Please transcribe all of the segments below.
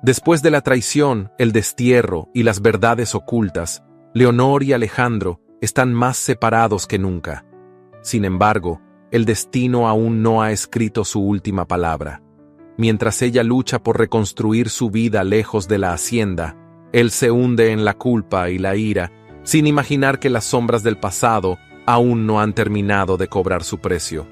Después de la traición, el destierro y las verdades ocultas, Leonor y Alejandro están más separados que nunca. Sin embargo, el destino aún no ha escrito su última palabra. Mientras ella lucha por reconstruir su vida lejos de la hacienda, él se hunde en la culpa y la ira, sin imaginar que las sombras del pasado aún no han terminado de cobrar su precio.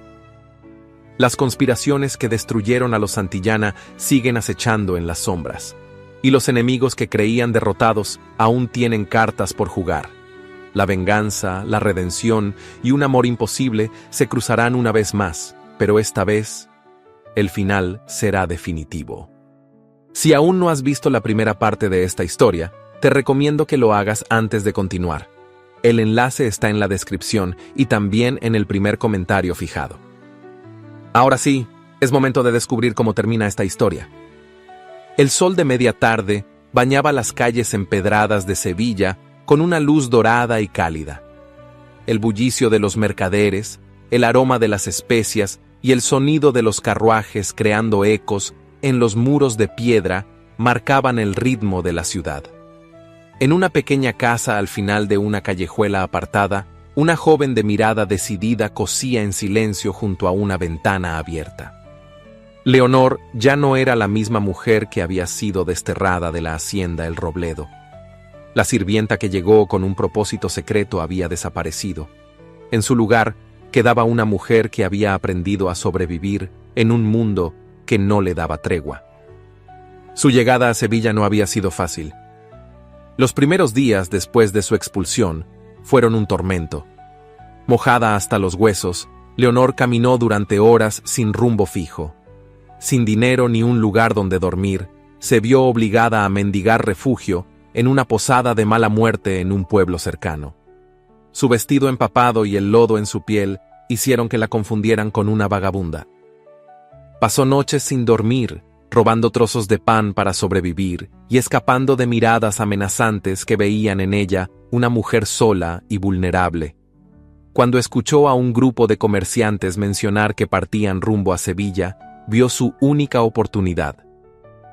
Las conspiraciones que destruyeron a los Santillana siguen acechando en las sombras, y los enemigos que creían derrotados aún tienen cartas por jugar. La venganza, la redención y un amor imposible se cruzarán una vez más, pero esta vez, el final será definitivo. Si aún no has visto la primera parte de esta historia, te recomiendo que lo hagas antes de continuar. El enlace está en la descripción y también en el primer comentario fijado. Ahora sí, es momento de descubrir cómo termina esta historia. El sol de media tarde bañaba las calles empedradas de Sevilla con una luz dorada y cálida. El bullicio de los mercaderes, el aroma de las especias y el sonido de los carruajes creando ecos en los muros de piedra marcaban el ritmo de la ciudad. En una pequeña casa al final de una callejuela apartada, una joven de mirada decidida cosía en silencio junto a una ventana abierta. Leonor ya no era la misma mujer que había sido desterrada de la hacienda El Robledo. La sirvienta que llegó con un propósito secreto había desaparecido. En su lugar quedaba una mujer que había aprendido a sobrevivir en un mundo que no le daba tregua. Su llegada a Sevilla no había sido fácil. Los primeros días después de su expulsión fueron un tormento. Mojada hasta los huesos, Leonor caminó durante horas sin rumbo fijo. Sin dinero ni un lugar donde dormir, se vio obligada a mendigar refugio en una posada de mala muerte en un pueblo cercano. Su vestido empapado y el lodo en su piel hicieron que la confundieran con una vagabunda. Pasó noches sin dormir, robando trozos de pan para sobrevivir y escapando de miradas amenazantes que veían en ella una mujer sola y vulnerable. Cuando escuchó a un grupo de comerciantes mencionar que partían rumbo a Sevilla, vio su única oportunidad.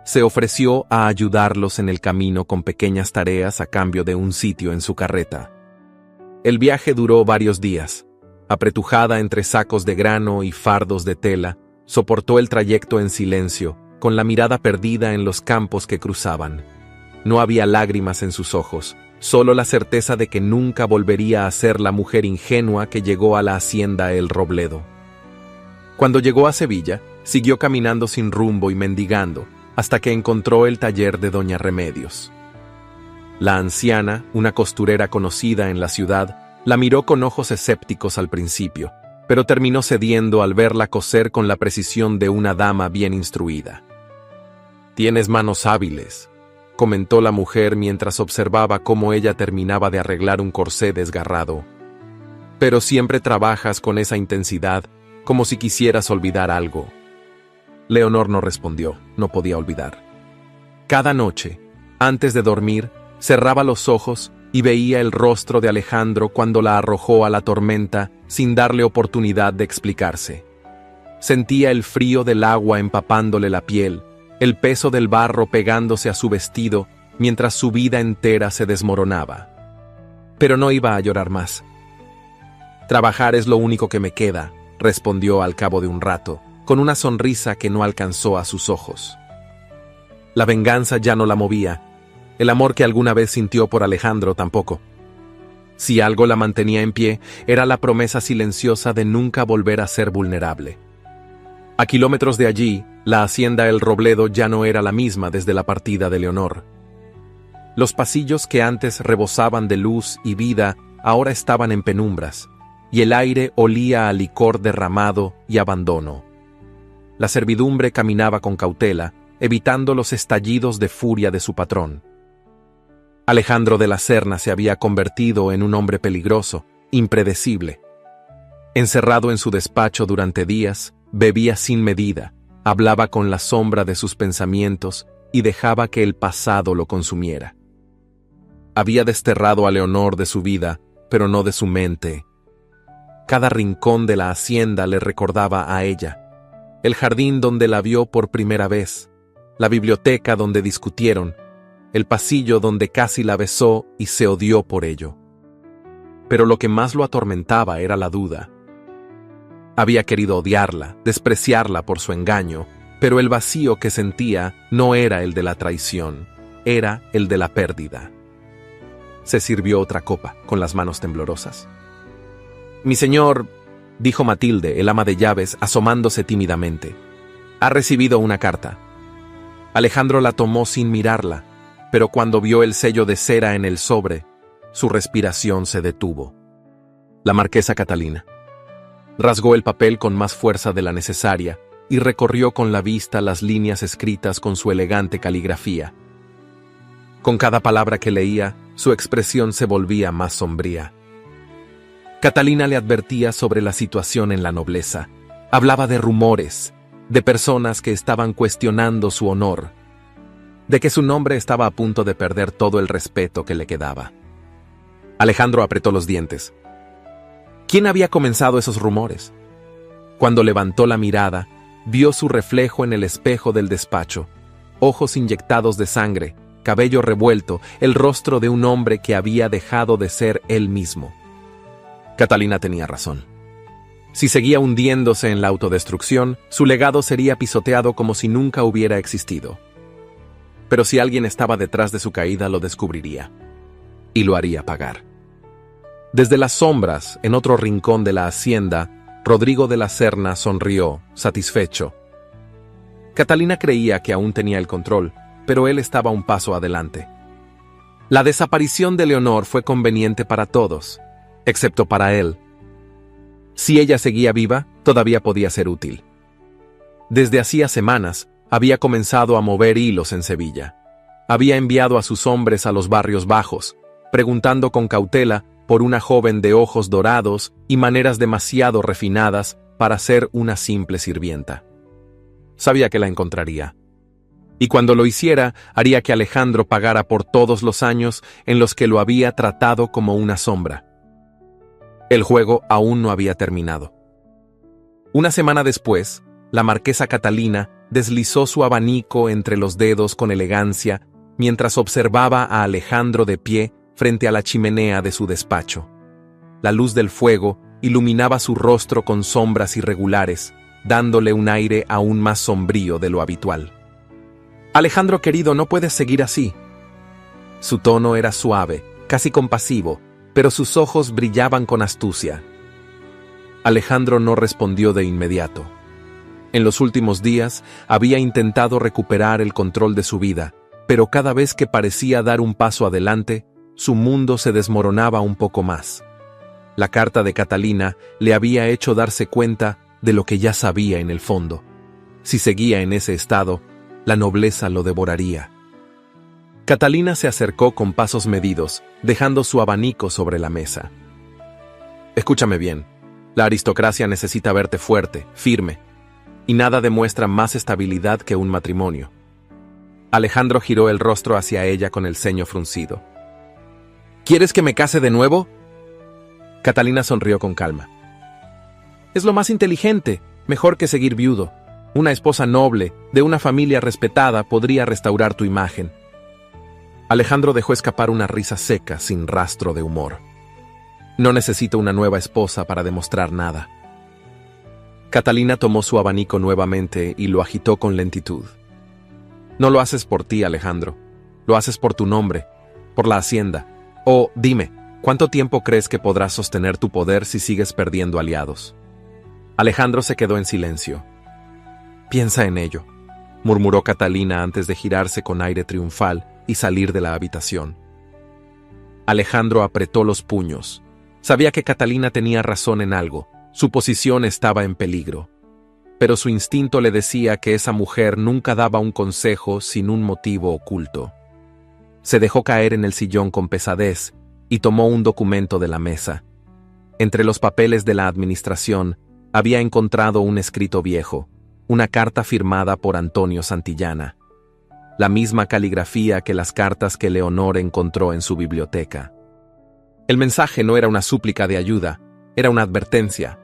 Se ofreció a ayudarlos en el camino con pequeñas tareas a cambio de un sitio en su carreta. El viaje duró varios días. Apretujada entre sacos de grano y fardos de tela, soportó el trayecto en silencio, con la mirada perdida en los campos que cruzaban. No había lágrimas en sus ojos, solo la certeza de que nunca volvería a ser la mujer ingenua que llegó a la hacienda El Robledo. Cuando llegó a Sevilla, siguió caminando sin rumbo y mendigando, hasta que encontró el taller de Doña Remedios. La anciana, una costurera conocida en la ciudad, la miró con ojos escépticos al principio, pero terminó cediendo al verla coser con la precisión de una dama bien instruida. «Tienes manos hábiles», comentó la mujer mientras observaba cómo ella terminaba de arreglar un corsé desgarrado. «Pero siempre trabajas con esa intensidad, como si quisieras olvidar algo». Leonor no respondió, no podía olvidar. Cada noche, antes de dormir, cerraba los ojos y veía el rostro de Alejandro cuando la arrojó a la tormenta sin darle oportunidad de explicarse. Sentía el frío del agua empapándole la piel, el peso del barro pegándose a su vestido mientras su vida entera se desmoronaba. Pero no iba a llorar más. «Trabajar es lo único que me queda», respondió al cabo de un rato, con una sonrisa que no alcanzó a sus ojos. La venganza ya no la movía. El amor que alguna vez sintió por Alejandro tampoco. Si algo la mantenía en pie, era la promesa silenciosa de nunca volver a ser vulnerable. A kilómetros de allí, la hacienda El Robledo ya no era la misma desde la partida de Leonor. Los pasillos que antes rebosaban de luz y vida ahora estaban en penumbras, y el aire olía a licor derramado y abandono. La servidumbre caminaba con cautela, evitando los estallidos de furia de su patrón. Alejandro de la Serna se había convertido en un hombre peligroso, impredecible. Encerrado en su despacho durante días, bebía sin medida, hablaba con la sombra de sus pensamientos y dejaba que el pasado lo consumiera. Había desterrado a Leonor de su vida, pero no de su mente. Cada rincón de la hacienda le recordaba a ella. El jardín donde la vio por primera vez, la biblioteca donde discutieron, el pasillo donde casi la besó y se odió por ello. Pero lo que más lo atormentaba era la duda. Había querido odiarla, despreciarla por su engaño, pero el vacío que sentía no era el de la traición, era el de la pérdida. Se sirvió otra copa, con las manos temblorosas. «Mi señor», dijo Matilde, el ama de llaves, asomándose tímidamente, «ha recibido una carta». Alejandro la tomó sin mirarla, pero cuando vio el sello de cera en el sobre, su respiración se detuvo. La marquesa Catalina. Rasgó el papel con más fuerza de la necesaria y recorrió con la vista las líneas escritas con su elegante caligrafía. Con cada palabra que leía, su expresión se volvía más sombría. Catalina le advertía sobre la situación en la nobleza. Hablaba de rumores, de personas que estaban cuestionando su honor, de que su nombre estaba a punto de perder todo el respeto que le quedaba. Alejandro apretó los dientes. ¿Quién había comenzado esos rumores? Cuando levantó la mirada, vio su reflejo en el espejo del despacho, ojos inyectados de sangre, cabello revuelto, el rostro de un hombre que había dejado de ser él mismo. Catalina tenía razón. Si seguía hundiéndose en la autodestrucción, su legado sería pisoteado como si nunca hubiera existido. Pero si alguien estaba detrás de su caída, lo descubriría. Y lo haría pagar. Desde las sombras, en otro rincón de la hacienda, Rodrigo de la Serna sonrió, satisfecho. Catalina creía que aún tenía el control, pero él estaba un paso adelante. La desaparición de Leonor fue conveniente para todos, excepto para él. Si ella seguía viva, todavía podía ser útil. Desde hacía semanas, había comenzado a mover hilos en Sevilla. Había enviado a sus hombres a los barrios bajos, preguntando con cautela por una joven de ojos dorados y maneras demasiado refinadas para ser una simple sirvienta. Sabía que la encontraría. Y cuando lo hiciera, haría que Alejandro pagara por todos los años en los que lo había tratado como una sombra. El juego aún no había terminado. Una semana después, la marquesa Catalina deslizó su abanico entre los dedos con elegancia mientras observaba a Alejandro de pie frente a la chimenea de su despacho. La luz del fuego iluminaba su rostro con sombras irregulares, dándole un aire aún más sombrío de lo habitual. «Alejandro querido, no puedes seguir así». Su tono era suave, casi compasivo, pero sus ojos brillaban con astucia. Alejandro no respondió de inmediato. En los últimos días había intentado recuperar el control de su vida, pero cada vez que parecía dar un paso adelante, su mundo se desmoronaba un poco más. La carta de Catalina le había hecho darse cuenta de lo que ya sabía en el fondo. Si seguía en ese estado, la nobleza lo devoraría. Catalina se acercó con pasos medidos, dejando su abanico sobre la mesa. «Escúchame bien, la aristocracia necesita verte fuerte, firme, y nada demuestra más estabilidad que un matrimonio». Alejandro giró el rostro hacia ella con el ceño fruncido. «¿Quieres que me case de nuevo?». Catalina sonrió con calma. «Es lo más inteligente, mejor que seguir viudo. Una esposa noble, de una familia respetada, podría restaurar tu imagen». Alejandro dejó escapar una risa seca, sin rastro de humor. «No necesito una nueva esposa para demostrar nada». Catalina tomó su abanico nuevamente y lo agitó con lentitud. «No lo haces por ti, Alejandro. Lo haces por tu nombre, por la hacienda. Oh, dime, ¿cuánto tiempo crees que podrás sostener tu poder si sigues perdiendo aliados?». Alejandro se quedó en silencio. «Piensa en ello», murmuró Catalina antes de girarse con aire triunfal y salir de la habitación. Alejandro apretó los puños. Sabía que Catalina tenía razón en algo. Su posición estaba en peligro. Pero su instinto le decía que esa mujer nunca daba un consejo sin un motivo oculto. Se dejó caer en el sillón con pesadez y tomó un documento de la mesa. Entre los papeles de la administración había encontrado un escrito viejo, una carta firmada por Antonio Santillana. La misma caligrafía que las cartas que Leonor encontró en su biblioteca. El mensaje no era una súplica de ayuda, era una advertencia.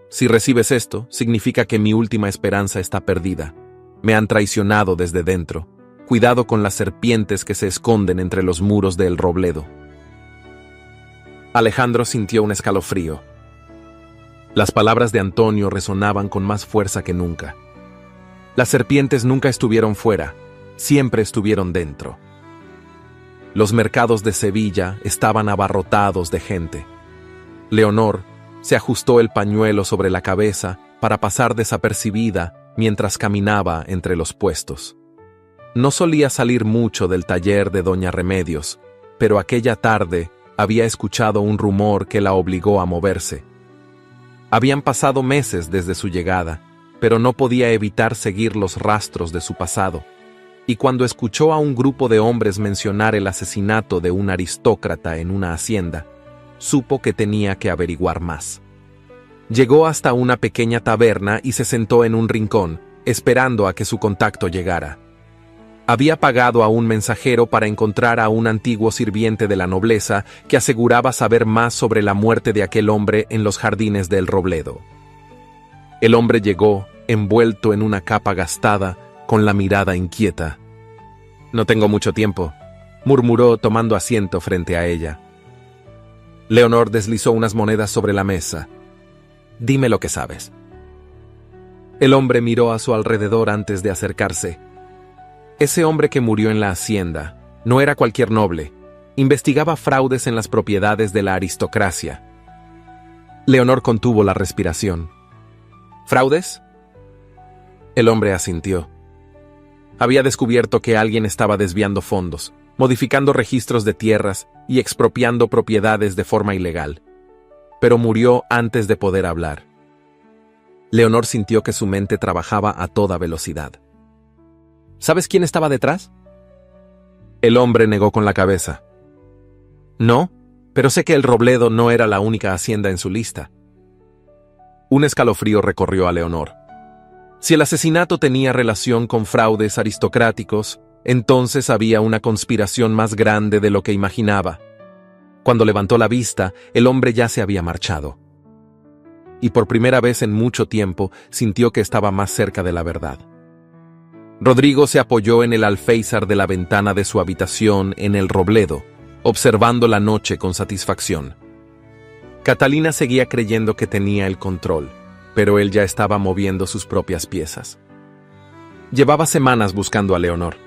«Si recibes esto, significa que mi última esperanza está perdida. Me han traicionado desde dentro. Cuidado con las serpientes que se esconden entre los muros del Robledo. Alejandro sintió un escalofrío. Las palabras de Antonio resonaban con más fuerza que nunca. Las serpientes nunca estuvieron fuera, siempre estuvieron dentro. Los mercados de Sevilla estaban abarrotados de gente. Leonor se ajustó el pañuelo sobre la cabeza para pasar desapercibida mientras caminaba entre los puestos. No solía salir mucho del taller de Doña Remedios, pero aquella tarde había escuchado un rumor que la obligó a moverse. Habían pasado meses desde su llegada, pero no podía evitar seguir los rastros de su pasado. Y cuando escuchó a un grupo de hombres mencionar el asesinato de un aristócrata en una hacienda, supo que tenía que averiguar más. Llegó hasta una pequeña taberna y se sentó en un rincón, esperando a que su contacto llegara. Había pagado a un mensajero para encontrar a un antiguo sirviente de la nobleza que aseguraba saber más sobre la muerte de aquel hombre en los jardines del Robledo. El hombre llegó, envuelto en una capa gastada, con la mirada inquieta. «No tengo mucho tiempo», murmuró tomando asiento frente a ella. Leonor deslizó unas monedas sobre la mesa. «Dime lo que sabes». El hombre miró a su alrededor antes de acercarse. Ese hombre que murió en la hacienda no era cualquier noble. Investigaba fraudes en las propiedades de la aristocracia. Leonor contuvo la respiración. ¿Fraudes? El hombre asintió. Había descubierto que alguien estaba desviando fondos, modificando registros de tierras y expropiando propiedades de forma ilegal. Pero murió antes de poder hablar. Leonor sintió que su mente trabajaba a toda velocidad. ¿Sabes quién estaba detrás? El hombre negó con la cabeza. No, pero sé que el Robledo no era la única hacienda en su lista. Un escalofrío recorrió a Leonor. Si el asesinato tenía relación con fraudes aristocráticos, entonces había una conspiración más grande de lo que imaginaba. Cuando levantó la vista, el hombre ya se había marchado. Y por primera vez en mucho tiempo sintió que estaba más cerca de la verdad. Rodrigo se apoyó en el alféizar de la ventana de su habitación en el Robledo, observando la noche con satisfacción. Catalina seguía creyendo que tenía el control, pero él ya estaba moviendo sus propias piezas. Llevaba semanas buscando a Leonor.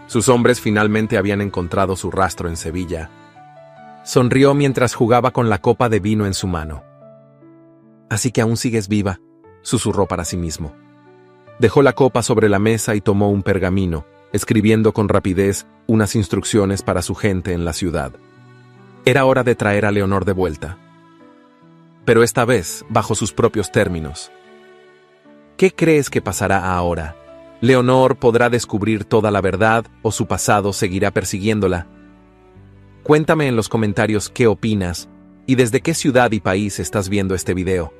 Sus hombres finalmente habían encontrado su rastro en Sevilla. Sonrió mientras jugaba con la copa de vino en su mano. «Así que aún sigues viva», susurró para sí mismo. Dejó la copa sobre la mesa y tomó un pergamino, escribiendo con rapidez unas instrucciones para su gente en la ciudad. Era hora de traer a Leonor de vuelta. Pero esta vez bajo sus propios términos. ¿Qué crees que pasará ahora? ¿Leonor podrá descubrir toda la verdad o su pasado seguirá persiguiéndola? Cuéntame en los comentarios qué opinas y desde qué ciudad y país estás viendo este video.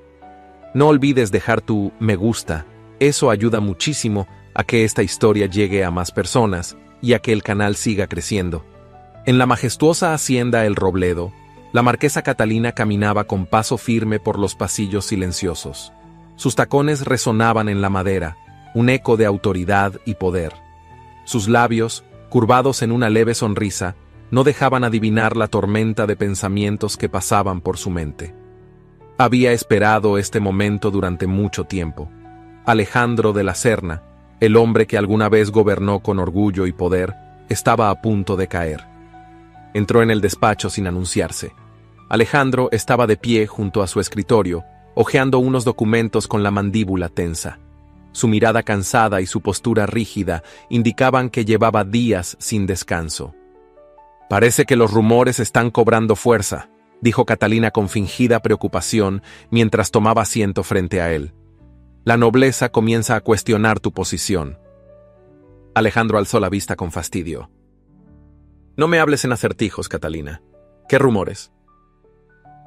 No olvides dejar tu me gusta. Eso ayuda muchísimo a que esta historia llegue a más personas y a que el canal siga creciendo. En la majestuosa hacienda El Robledo, la marquesa Catalina caminaba con paso firme por los pasillos silenciosos. Sus tacones resonaban en la madera, un eco de autoridad y poder. Sus labios, curvados en una leve sonrisa, no dejaban adivinar la tormenta de pensamientos que pasaban por su mente. Había esperado este momento durante mucho tiempo. Alejandro de la Serna, el hombre que alguna vez gobernó con orgullo y poder, estaba a punto de caer. Entró en el despacho sin anunciarse. Alejandro estaba de pie junto a su escritorio, hojeando unos documentos con la mandíbula tensa. Su mirada cansada y su postura rígida indicaban que llevaba días sin descanso. «Parece que los rumores están cobrando fuerza», dijo Catalina con fingida preocupación mientras tomaba asiento frente a él. «La nobleza comienza a cuestionar tu posición». Alejandro alzó la vista con fastidio. «No me hables en acertijos, Catalina. ¿Qué rumores?»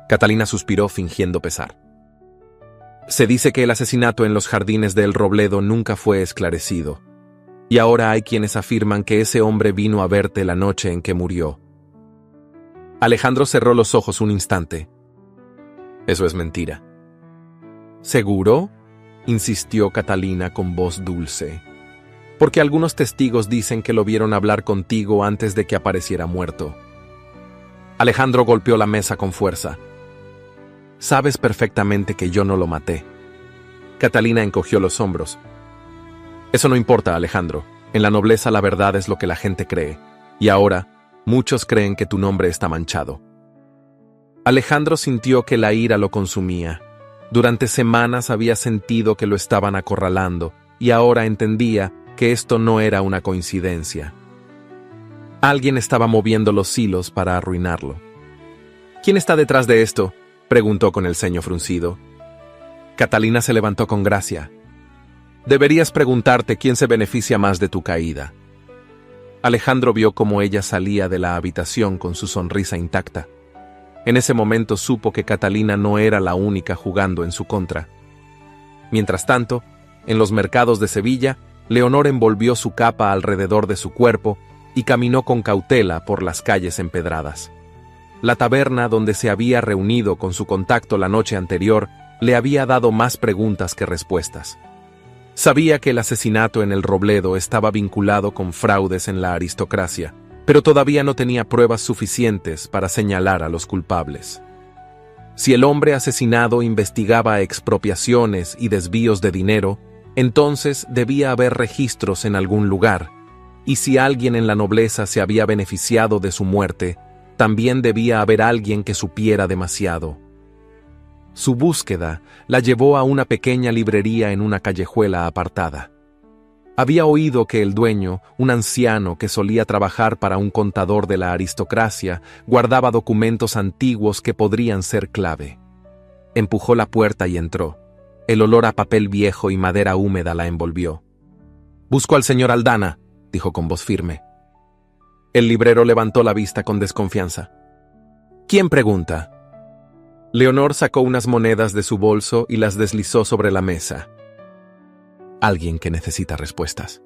Catalina suspiró fingiendo pesar. «Se dice que el asesinato en los jardines del Robledo nunca fue esclarecido, y ahora hay quienes afirman que ese hombre vino a verte la noche en que murió». Alejandro cerró los ojos un instante. «Eso es mentira». «¿Seguro?», insistió Catalina con voz dulce. Porque algunos testigos dicen que lo vieron hablar contigo antes de que apareciera muerto. Alejandro golpeó la mesa con fuerza. Sabes perfectamente que yo no lo maté. Catalina encogió los hombros. Eso no importa, Alejandro. En la nobleza la verdad es lo que la gente cree. Y ahora, muchos creen que tu nombre está manchado. Alejandro sintió que la ira lo consumía. Durante semanas había sentido que lo estaban acorralando, y ahora entendía que esto no era una coincidencia. Alguien estaba moviendo los hilos para arruinarlo. ¿Quién está detrás de esto?, preguntó con el ceño fruncido. Catalina se levantó con gracia. Deberías preguntarte quién se beneficia más de tu caída. Alejandro vio cómo ella salía de la habitación con su sonrisa intacta. En ese momento supo que Catalina no era la única jugando en su contra. Mientras tanto, en los mercados de Sevilla, Leonor envolvió su capa alrededor de su cuerpo y caminó con cautela por las calles empedradas. La taberna donde se había reunido con su contacto la noche anterior le había dado más preguntas que respuestas. Sabía que el asesinato en el Robledo estaba vinculado con fraudes en la aristocracia, pero todavía no tenía pruebas suficientes para señalar a los culpables. Si el hombre asesinado investigaba expropiaciones y desvíos de dinero, entonces debía haber registros en algún lugar, y si alguien en la nobleza se había beneficiado de su muerte, también debía haber alguien que supiera demasiado. Su búsqueda la llevó a una pequeña librería en una callejuela apartada. Había oído que el dueño, un anciano que solía trabajar para un contador de la aristocracia, guardaba documentos antiguos que podrían ser clave. Empujó la puerta y entró. El olor a papel viejo y madera húmeda la envolvió. «Busco al señor Aldana», dijo con voz firme. El librero levantó la vista con desconfianza. «¿Quién pregunta?» Leonor sacó unas monedas de su bolso y las deslizó sobre la mesa. Alguien que necesita respuestas.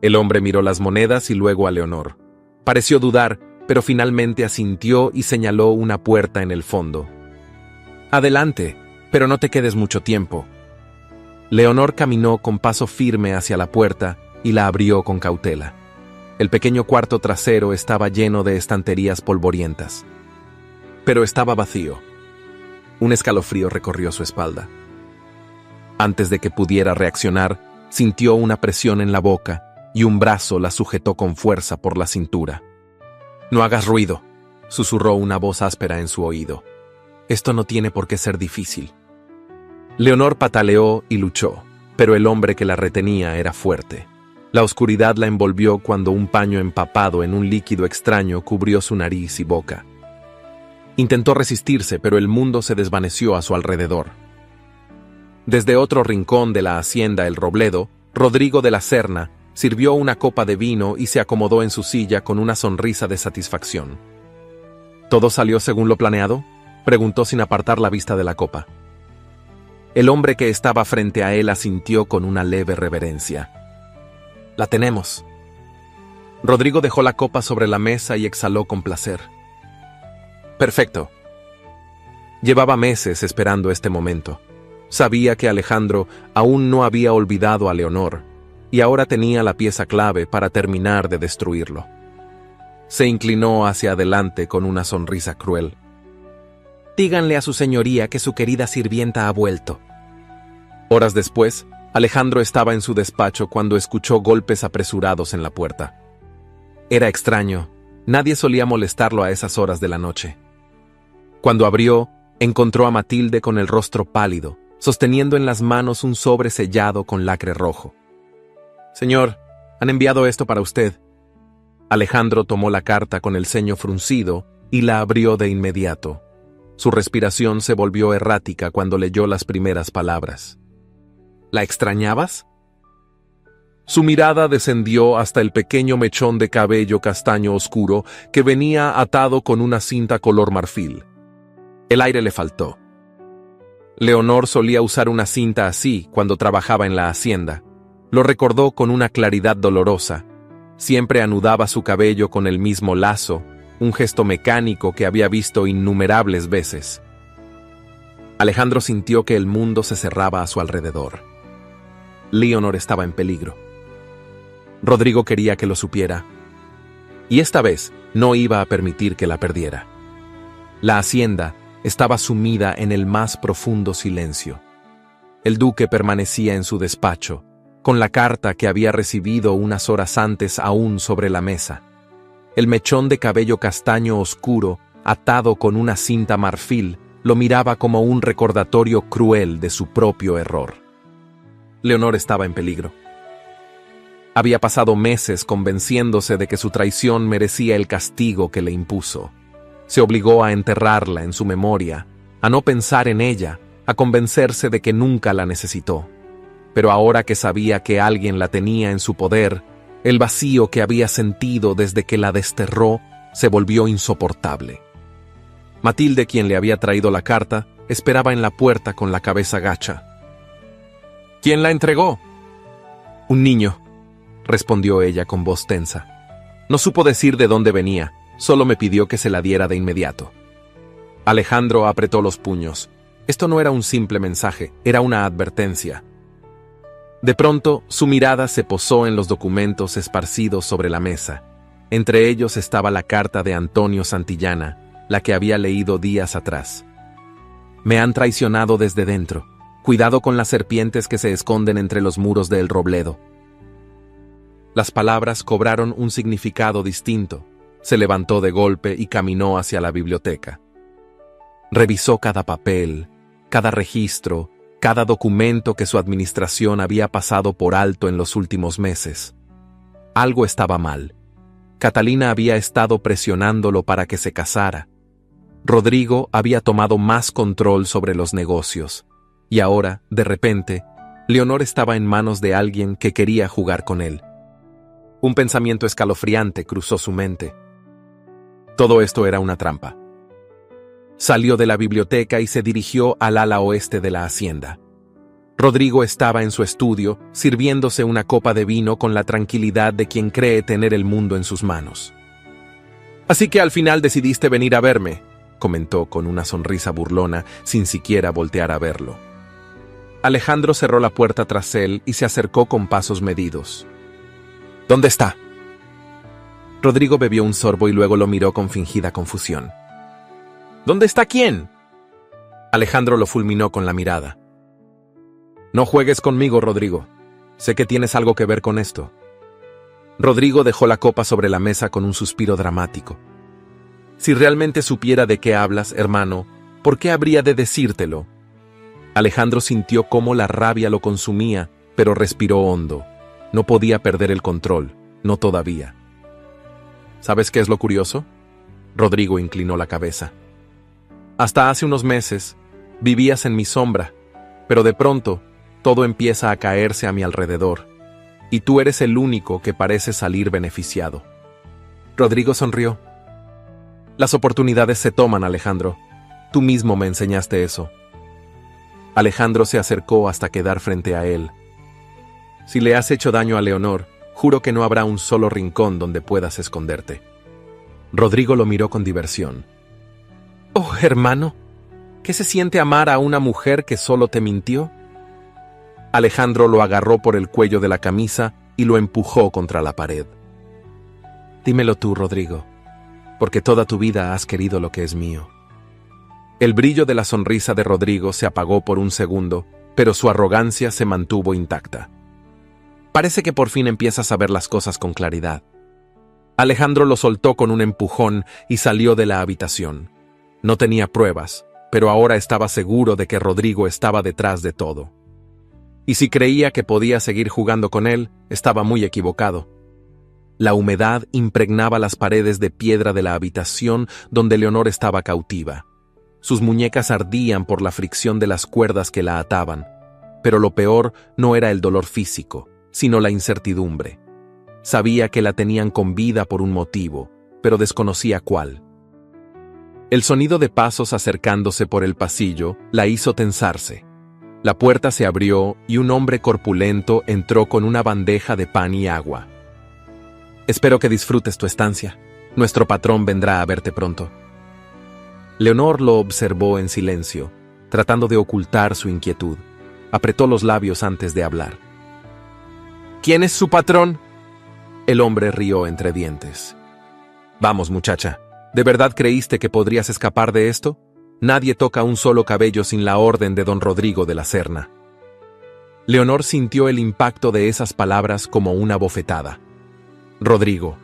El hombre miró las monedas y luego a Leonor. Pareció dudar, pero finalmente asintió y señaló una puerta en el fondo. «Adelante, pero no te quedes mucho tiempo». Leonor caminó con paso firme hacia la puerta y la abrió con cautela. El pequeño cuarto trasero estaba lleno de estanterías polvorientas. Pero estaba vacío. Un escalofrío recorrió su espalda. Antes de que pudiera reaccionar, sintió una presión en la boca y un brazo la sujetó con fuerza por la cintura. «No hagas ruido», susurró una voz áspera en su oído. «Esto no tiene por qué ser difícil». Leonor pataleó y luchó, pero el hombre que la retenía era fuerte. La oscuridad la envolvió cuando un paño empapado en un líquido extraño cubrió su nariz y boca. Intentó resistirse, pero el mundo se desvaneció a su alrededor. Desde otro rincón de la hacienda El Robledo, Rodrigo de la Serna sirvió una copa de vino y se acomodó en su silla con una sonrisa de satisfacción. ¿Todo salió según lo planeado?, preguntó sin apartar la vista de la copa. El hombre que estaba frente a él asintió con una leve reverencia. «La tenemos». Rodrigo dejó la copa sobre la mesa y exhaló con placer. «Perfecto». Llevaba meses esperando este momento. Sabía que Alejandro aún no había olvidado a Leonor, y ahora tenía la pieza clave para terminar de destruirlo. Se inclinó hacia adelante con una sonrisa cruel. «Díganle a su señoría que su querida sirvienta ha vuelto». Horas después, Alejandro estaba en su despacho cuando escuchó golpes apresurados en la puerta. Era extraño, nadie solía molestarlo a esas horas de la noche. Cuando abrió, encontró a Matilde con el rostro pálido, sosteniendo en las manos un sobre sellado con lacre rojo. «Señor, han enviado esto para usted». Alejandro tomó la carta con el ceño fruncido y la abrió de inmediato. Su respiración se volvió errática cuando leyó las primeras palabras. «¿La extrañabas?». Su mirada descendió hasta el pequeño mechón de cabello castaño oscuro que venía atado con una cinta color marfil. El aire le faltó. Leonor solía usar una cinta así cuando trabajaba en la hacienda. Lo recordó con una claridad dolorosa. Siempre anudaba su cabello con el mismo lazo, un gesto mecánico que había visto innumerables veces. Alejandro sintió que el mundo se cerraba a su alrededor. Leonor estaba en peligro. Rodrigo quería que lo supiera, y esta vez no iba a permitir que la perdiera. La hacienda estaba sumida en el más profundo silencio. El duque permanecía en su despacho, con la carta que había recibido unas horas antes aún sobre la mesa. El mechón de cabello castaño oscuro, atado con una cinta marfil, lo miraba como un recordatorio cruel de su propio error. Leonor estaba en peligro. Había pasado meses convenciéndose de que su traición merecía el castigo que le impuso. Se obligó a enterrarla en su memoria, a no pensar en ella, a convencerse de que nunca la necesitó. Pero ahora que sabía que alguien la tenía en su poder, el vacío que había sentido desde que la desterró se volvió insoportable. Matilde, quien le había traído la carta, esperaba en la puerta con la cabeza gacha. ¿Quién la entregó? Un niño, respondió ella con voz tensa. No supo decir de dónde venía, solo me pidió que se la diera de inmediato. Alejandro apretó los puños. Esto no era un simple mensaje, era una advertencia. De pronto, su mirada se posó en los documentos esparcidos sobre la mesa. Entre ellos estaba la carta de Antonio Santillana, la que había leído días atrás. Me han traicionado desde dentro. Cuidado con las serpientes que se esconden entre los muros de El Robledo. Las palabras cobraron un significado distinto. Se levantó de golpe y caminó hacia la biblioteca. Revisó cada papel, cada registro, cada documento que su administración había pasado por alto en los últimos meses. Algo estaba mal. Catalina había estado presionándolo para que se casara. Rodrigo había tomado más control sobre los negocios. Y ahora, de repente, Leonor estaba en manos de alguien que quería jugar con él. Un pensamiento escalofriante cruzó su mente. Todo esto era una trampa. Salió de la biblioteca y se dirigió al ala oeste de la hacienda. Rodrigo estaba en su estudio, sirviéndose una copa de vino con la tranquilidad de quien cree tener el mundo en sus manos. «Así que al final decidiste venir a verme», comentó con una sonrisa burlona, sin siquiera voltear a verlo. Alejandro cerró la puerta tras él y se acercó con pasos medidos. «¿Dónde está?» Rodrigo bebió un sorbo y luego lo miró con fingida confusión. «¿Dónde está quién?» Alejandro lo fulminó con la mirada. «No juegues conmigo, Rodrigo. Sé que tienes algo que ver con esto». Rodrigo dejó la copa sobre la mesa con un suspiro dramático. «Si realmente supiera de qué hablas, hermano, ¿por qué habría de decírtelo?» Alejandro sintió cómo la rabia lo consumía, pero respiró hondo. No podía perder el control, no todavía. ¿Sabes qué es lo curioso? Rodrigo inclinó la cabeza. Hasta hace unos meses, vivías en mi sombra, pero de pronto, todo empieza a caerse a mi alrededor, y tú eres el único que parece salir beneficiado. Rodrigo sonrió. Las oportunidades se toman, Alejandro. Tú mismo me enseñaste eso. Alejandro se acercó hasta quedar frente a él. Si le has hecho daño a Leonor, juro que no habrá un solo rincón donde puedas esconderte. Rodrigo lo miró con diversión. Oh, hermano, ¿qué se siente amar a una mujer que solo te mintió? Alejandro lo agarró por el cuello de la camisa y lo empujó contra la pared. Dímelo tú, Rodrigo, porque toda tu vida has querido lo que es mío. El brillo de la sonrisa de Rodrigo se apagó por un segundo, pero su arrogancia se mantuvo intacta. Parece que por fin empiezas a ver las cosas con claridad. Alejandro lo soltó con un empujón y salió de la habitación. No tenía pruebas, pero ahora estaba seguro de que Rodrigo estaba detrás de todo. Y si creía que podía seguir jugando con él, estaba muy equivocado. La humedad impregnaba las paredes de piedra de la habitación donde Leonor estaba cautiva. Sus muñecas ardían por la fricción de las cuerdas que la ataban, pero lo peor no era el dolor físico, sino la incertidumbre. Sabía que la tenían con vida por un motivo, pero desconocía cuál. El sonido de pasos acercándose por el pasillo la hizo tensarse. La puerta se abrió y un hombre corpulento entró con una bandeja de pan y agua. Espero que disfrutes tu estancia. Nuestro patrón vendrá a verte pronto. Leonor lo observó en silencio. tratando de ocultar su inquietud. Apretó los labios antes de hablar. ¿Quién es su patrón? El hombre rió entre dientes. Vamos, muchacha, ¿de verdad creíste que podrías escapar de esto? Nadie toca un solo cabello sin la orden de don Rodrigo de la Serna. Leonor sintió el impacto de esas palabras como una bofetada. Rodrigo.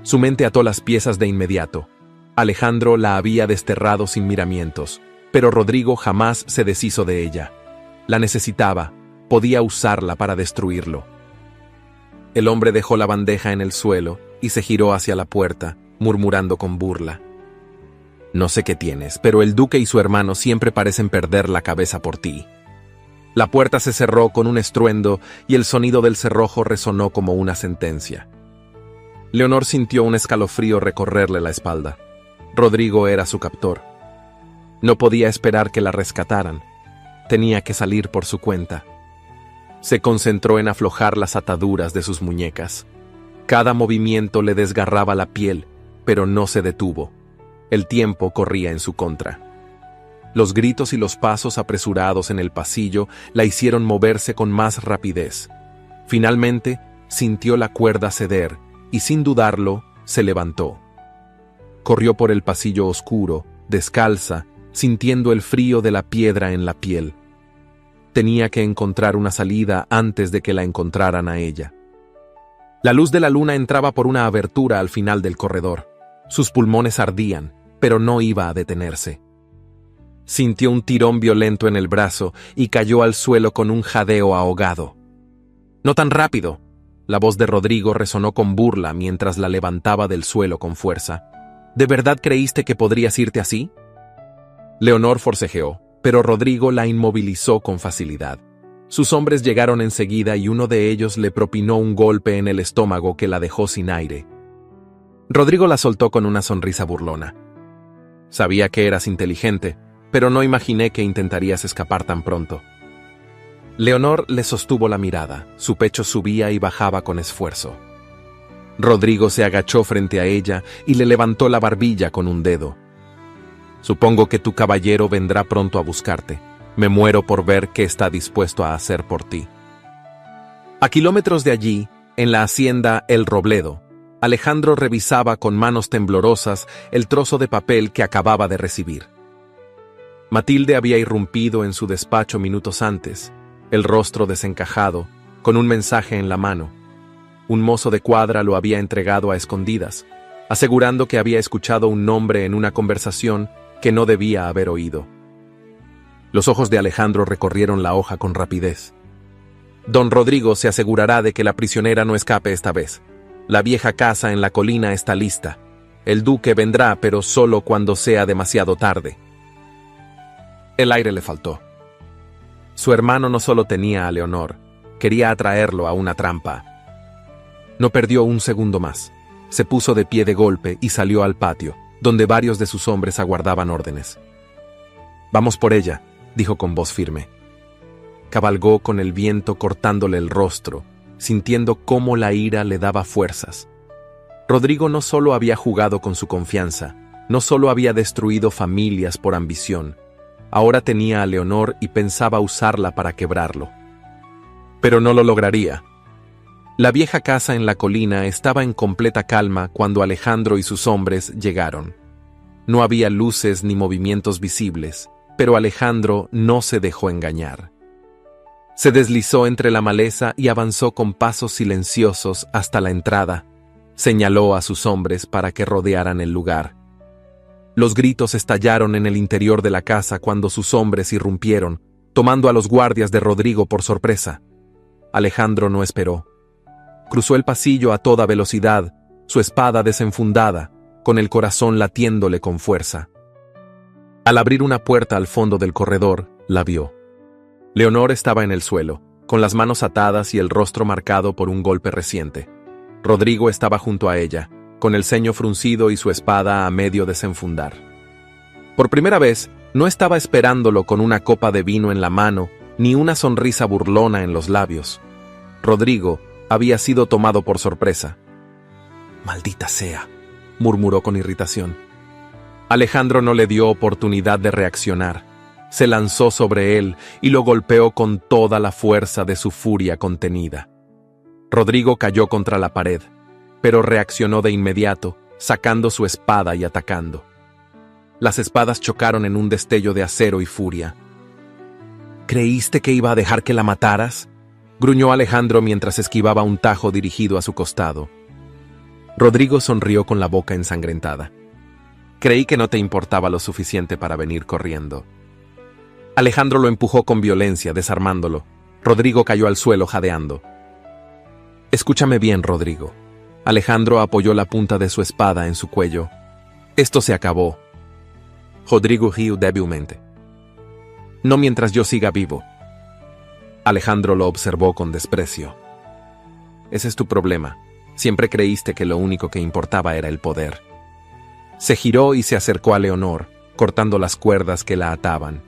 Su mente ató las piezas de inmediato. Alejandro la había desterrado sin miramientos, pero Rodrigo jamás se deshizo de ella. La necesitaba, podía usarla para destruirlo. El hombre dejó la bandeja en el suelo y se giró hacia la puerta, murmurando con burla. No sé qué tienes, pero el duque y su hermano siempre parecen perder la cabeza por ti. La puerta se cerró con un estruendo y el sonido del cerrojo resonó como una sentencia. Leonor sintió un escalofrío recorrerle la espalda. Rodrigo era su captor. No podía esperar que la rescataran. Tenía que salir por su cuenta. Se concentró en aflojar las ataduras de sus muñecas. Cada movimiento le desgarraba la piel, pero no se detuvo. El tiempo corría en su contra. Los gritos y los pasos apresurados en el pasillo la hicieron moverse con más rapidez. Finalmente, sintió la cuerda ceder y, sin dudarlo, se levantó. Corrió por el pasillo oscuro, descalza, sintiendo el frío de la piedra en la piel. Tenía que encontrar una salida antes de que la encontraran a ella. La luz de la luna entraba por una abertura al final del corredor. Sus pulmones ardían, pero no iba a detenerse. Sintió un tirón violento en el brazo y cayó al suelo con un jadeo ahogado. «No tan rápido», la voz de Rodrigo resonó con burla mientras la levantaba del suelo con fuerza. «¿De verdad creíste que podrías irte así?» Leonor forcejeó, pero Rodrigo la inmovilizó con facilidad. Sus hombres llegaron enseguida y uno de ellos le propinó un golpe en el estómago que la dejó sin aire. Rodrigo la soltó con una sonrisa burlona. «Sabía que eras inteligente, pero no imaginé que intentarías escapar tan pronto». Leonor le sostuvo la mirada, su pecho subía y bajaba con esfuerzo. Rodrigo se agachó frente a ella y le levantó la barbilla con un dedo. «Supongo que tu caballero vendrá pronto a buscarte. Me muero por ver qué está dispuesto a hacer por ti». A kilómetros de allí, en la hacienda El Robledo, Alejandro revisaba con manos temblorosas el trozo de papel que acababa de recibir. Matilde había irrumpido en su despacho minutos antes, el rostro desencajado, con un mensaje en la mano. Un mozo de cuadra lo había entregado a escondidas, asegurando que había escuchado un nombre en una conversación que no debía haber oído. Los ojos de Alejandro recorrieron la hoja con rapidez. «Don Rodrigo se asegurará de que la prisionera no escape esta vez. La vieja casa en la colina está lista. El duque vendrá, pero solo cuando sea demasiado tarde». El aire le faltó. Su hermano no solo tenía a Leonor, quería atraerlo a una trampa. No perdió un segundo más. Se puso de pie de golpe y salió al patio, donde varios de sus hombres aguardaban órdenes. «Vamos por ella», dijo con voz firme. Cabalgó con el viento cortándole el rostro, sintiendo cómo la ira le daba fuerzas. Rodrigo no solo había jugado con su confianza, no solo había destruido familias por ambición, ahora tenía a Leonor y pensaba usarla para quebrarlo. Pero no lo lograría. La vieja casa en la colina estaba en completa calma cuando Alejandro y sus hombres llegaron. No había luces ni movimientos visibles, pero Alejandro no se dejó engañar. Se deslizó entre la maleza y avanzó con pasos silenciosos hasta la entrada. Señaló a sus hombres para que rodearan el lugar. Los gritos estallaron en el interior de la casa cuando sus hombres irrumpieron, tomando a los guardias de Rodrigo por sorpresa. Alejandro no esperó. Cruzó el pasillo a toda velocidad, su espada desenfundada, con el corazón latiéndole con fuerza. Al abrir una puerta al fondo del corredor, la vio. Leonor estaba en el suelo, con las manos atadas y el rostro marcado por un golpe reciente. Rodrigo estaba junto a ella, con el ceño fruncido y su espada a medio desenfundar. Por primera vez, no estaba esperándolo con una copa de vino en la mano, ni una sonrisa burlona en los labios. Rodrigo había sido tomado por sorpresa. «Maldita sea», murmuró con irritación. Alejandro no le dio oportunidad de reaccionar. se lanzó sobre él y lo golpeó con toda la fuerza de su furia contenida. Rodrigo cayó contra la pared, pero reaccionó de inmediato, sacando su espada y atacando. Las espadas chocaron en un destello de acero y furia. ¿Creíste que iba a dejar que la mataras?, gruñó Alejandro mientras esquivaba un tajo dirigido a su costado. Rodrigo sonrió con la boca ensangrentada. Creí que no te importaba lo suficiente para venir corriendo. Alejandro lo empujó con violencia, desarmándolo. Rodrigo cayó al suelo jadeando. Escúchame bien, Rodrigo. Alejandro apoyó la punta de su espada en su cuello. Esto se acabó. Rodrigo rió débilmente. No mientras yo siga vivo. Alejandro lo observó con desprecio. Ese es tu problema. Siempre creíste que lo único que importaba era el poder. Se giró y se acercó a Leonor, cortando las cuerdas que la ataban.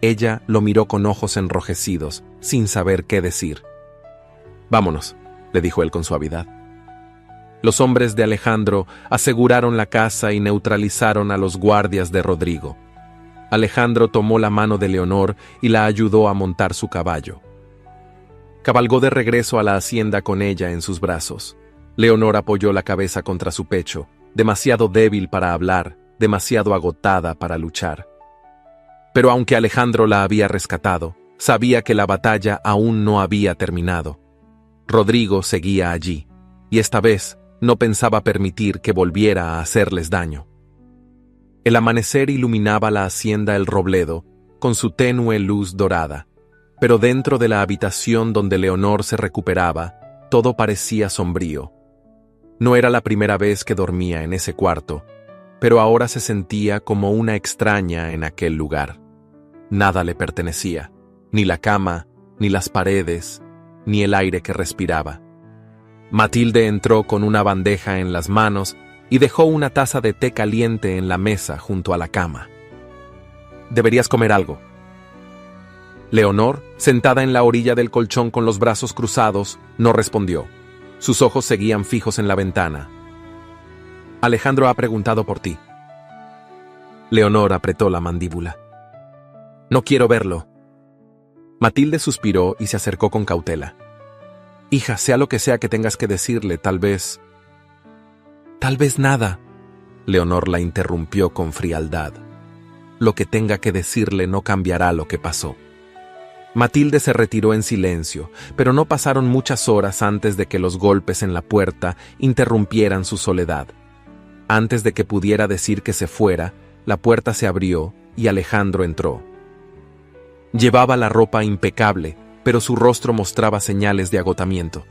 Ella lo miró con ojos enrojecidos, sin saber qué decir. Vámonos, le dijo él con suavidad. Los hombres de Alejandro aseguraron la casa y neutralizaron a los guardias de Rodrigo. Alejandro tomó la mano de Leonor y la ayudó a montar su caballo. Cabalgó de regreso a la hacienda con ella en sus brazos. Leonor apoyó la cabeza contra su pecho, demasiado débil para hablar, demasiado agotada para luchar. Pero aunque Alejandro la había rescatado, sabía que la batalla aún no había terminado. Rodrigo seguía allí, y esta vez no pensaba permitir que volviera a hacerles daño. El amanecer iluminaba la hacienda El Robledo con su tenue luz dorada, pero dentro de la habitación donde Leonor se recuperaba, todo parecía sombrío. No era la primera vez que dormía en ese cuarto, pero ahora se sentía como una extraña en aquel lugar. Nada le pertenecía, ni la cama, ni las paredes, ni el aire que respiraba. Matilde entró con una bandeja en las manos y dejó una taza de té caliente en la mesa junto a la cama. Deberías comer algo. Leonor, sentada en la orilla del colchón con los brazos cruzados, no respondió. Sus ojos seguían fijos en la ventana. Alejandro ha preguntado por ti. Leonor apretó la mandíbula. No quiero verlo. Matilde suspiró y se acercó con cautela. Hija, sea lo que sea que tengas que decirle, tal vez... Tal vez nada. Leonor la interrumpió con frialdad. Lo que tenga que decirle no cambiará lo que pasó. Matilde se retiró en silencio, pero no pasaron muchas horas antes de que los golpes en la puerta interrumpieran su soledad. Antes de que pudiera decir que se fuera, la puerta se abrió y Alejandro entró. Llevaba la ropa impecable, pero su rostro mostraba señales de agotamiento.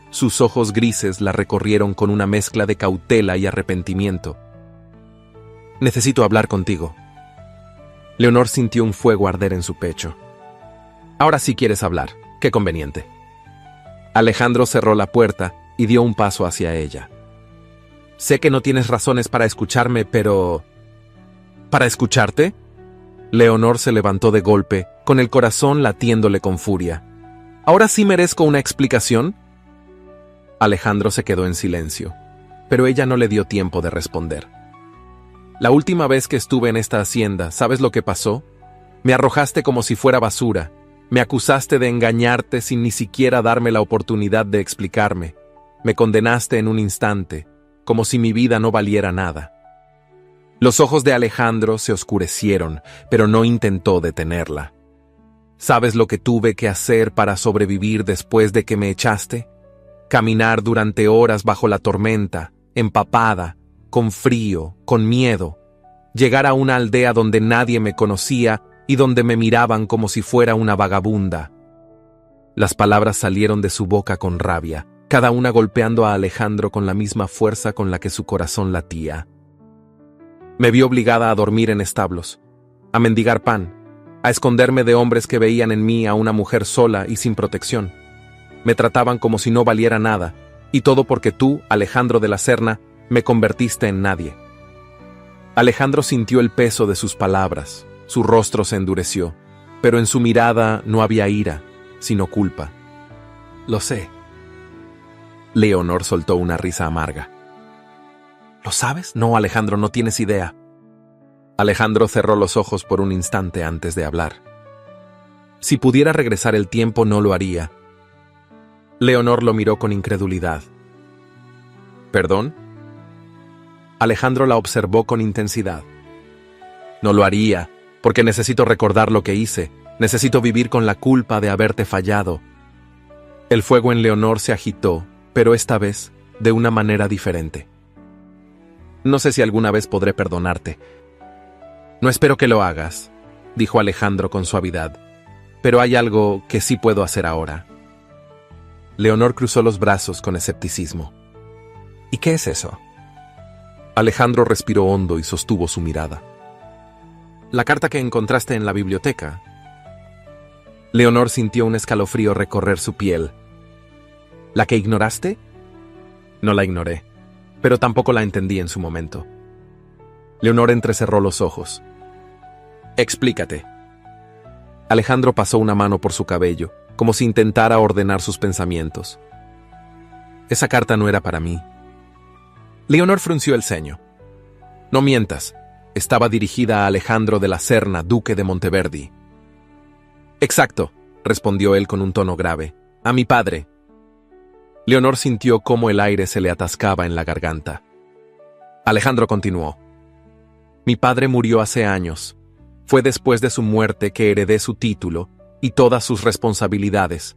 Sus ojos grises la recorrieron con una mezcla de cautela y arrepentimiento. Necesito hablar contigo. Leonor sintió un fuego arder en su pecho. Ahora sí quieres hablar, qué conveniente. Alejandro cerró la puerta y dio un paso hacia ella. Sé que no tienes razones para escucharme, pero... ¿Para escucharte? Leonor se levantó de golpe, con el corazón latiéndole con furia. ¿Ahora sí merezco una explicación? Alejandro se quedó en silencio, pero ella no le dio tiempo de responder. La última vez que estuve en esta hacienda, ¿sabes lo que pasó? Me arrojaste como si fuera basura. Me acusaste de engañarte sin ni siquiera darme la oportunidad de explicarme. Me condenaste en un instante, como si mi vida no valiera nada. Los ojos de Alejandro se oscurecieron, pero no intentó detenerla. ¿Sabes lo que tuve que hacer para sobrevivir después de que me echaste? Caminar durante horas bajo la tormenta, empapada, con frío, con miedo. Llegar a una aldea donde nadie me conocía y donde me miraban como si fuera una vagabunda. Las palabras salieron de su boca con rabia, cada una golpeando a Alejandro con la misma fuerza con la que su corazón latía. Me vi obligada a dormir en establos, a mendigar pan, a esconderme de hombres que veían en mí a una mujer sola y sin protección. Me trataban como si no valiera nada, y todo porque tú, Alejandro de la Serna, me convertiste en nadie. Alejandro sintió el peso de sus palabras. Su rostro se endureció, pero en su mirada no había ira, sino culpa. Lo sé. Leonor soltó una risa amarga. ¿Lo sabes? No, Alejandro, no tienes idea. Alejandro cerró los ojos por un instante antes de hablar. Si pudiera regresar el tiempo, no lo haría. Leonor lo miró con incredulidad. ¿Perdón? Alejandro la observó con intensidad. No lo haría, porque necesito recordar lo que hice. Necesito vivir con la culpa de haberte fallado. El fuego en Leonor se agitó, pero esta vez de una manera diferente. No sé si alguna vez podré perdonarte. No espero que lo hagas, dijo Alejandro con suavidad, pero hay algo que sí puedo hacer ahora. Leonor cruzó los brazos con escepticismo. ¿Y qué es eso? Alejandro respiró hondo y sostuvo su mirada. La carta que encontraste en la biblioteca. Leonor sintió un escalofrío recorrer su piel. ¿La que ignoraste? No la ignoré, pero tampoco la entendí en su momento. Leonor entrecerró los ojos. Explícate. Alejandro pasó una mano por su cabello, como si intentara ordenar sus pensamientos. Esa carta no era para mí. Leonor frunció el ceño. No mientas, estaba dirigida a Alejandro de la Serna, duque de Monteverdi. Exacto, respondió él con un tono grave. A mi padre. Leonor sintió cómo el aire se le atascaba en la garganta. Alejandro continuó. Mi padre murió hace años. Fue después de su muerte que heredé su título y todas sus responsabilidades.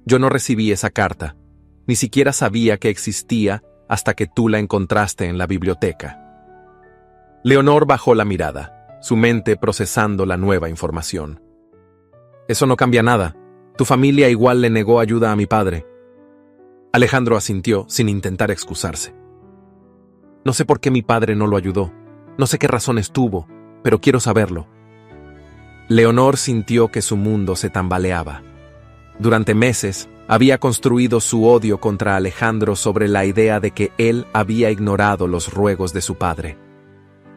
Yo no recibí esa carta. Ni siquiera sabía que existía hasta que tú la encontraste en la biblioteca. Leonor bajó la mirada, su mente procesando la nueva información. Eso no cambia nada. Tu familia igual le negó ayuda a mi padre. Alejandro asintió sin intentar excusarse. No sé por qué mi padre no lo ayudó. No sé qué razones tuvo, pero quiero saberlo. Leonor sintió que su mundo se tambaleaba. Durante meses, había construido su odio contra Alejandro sobre la idea de que él había ignorado los ruegos de su padre.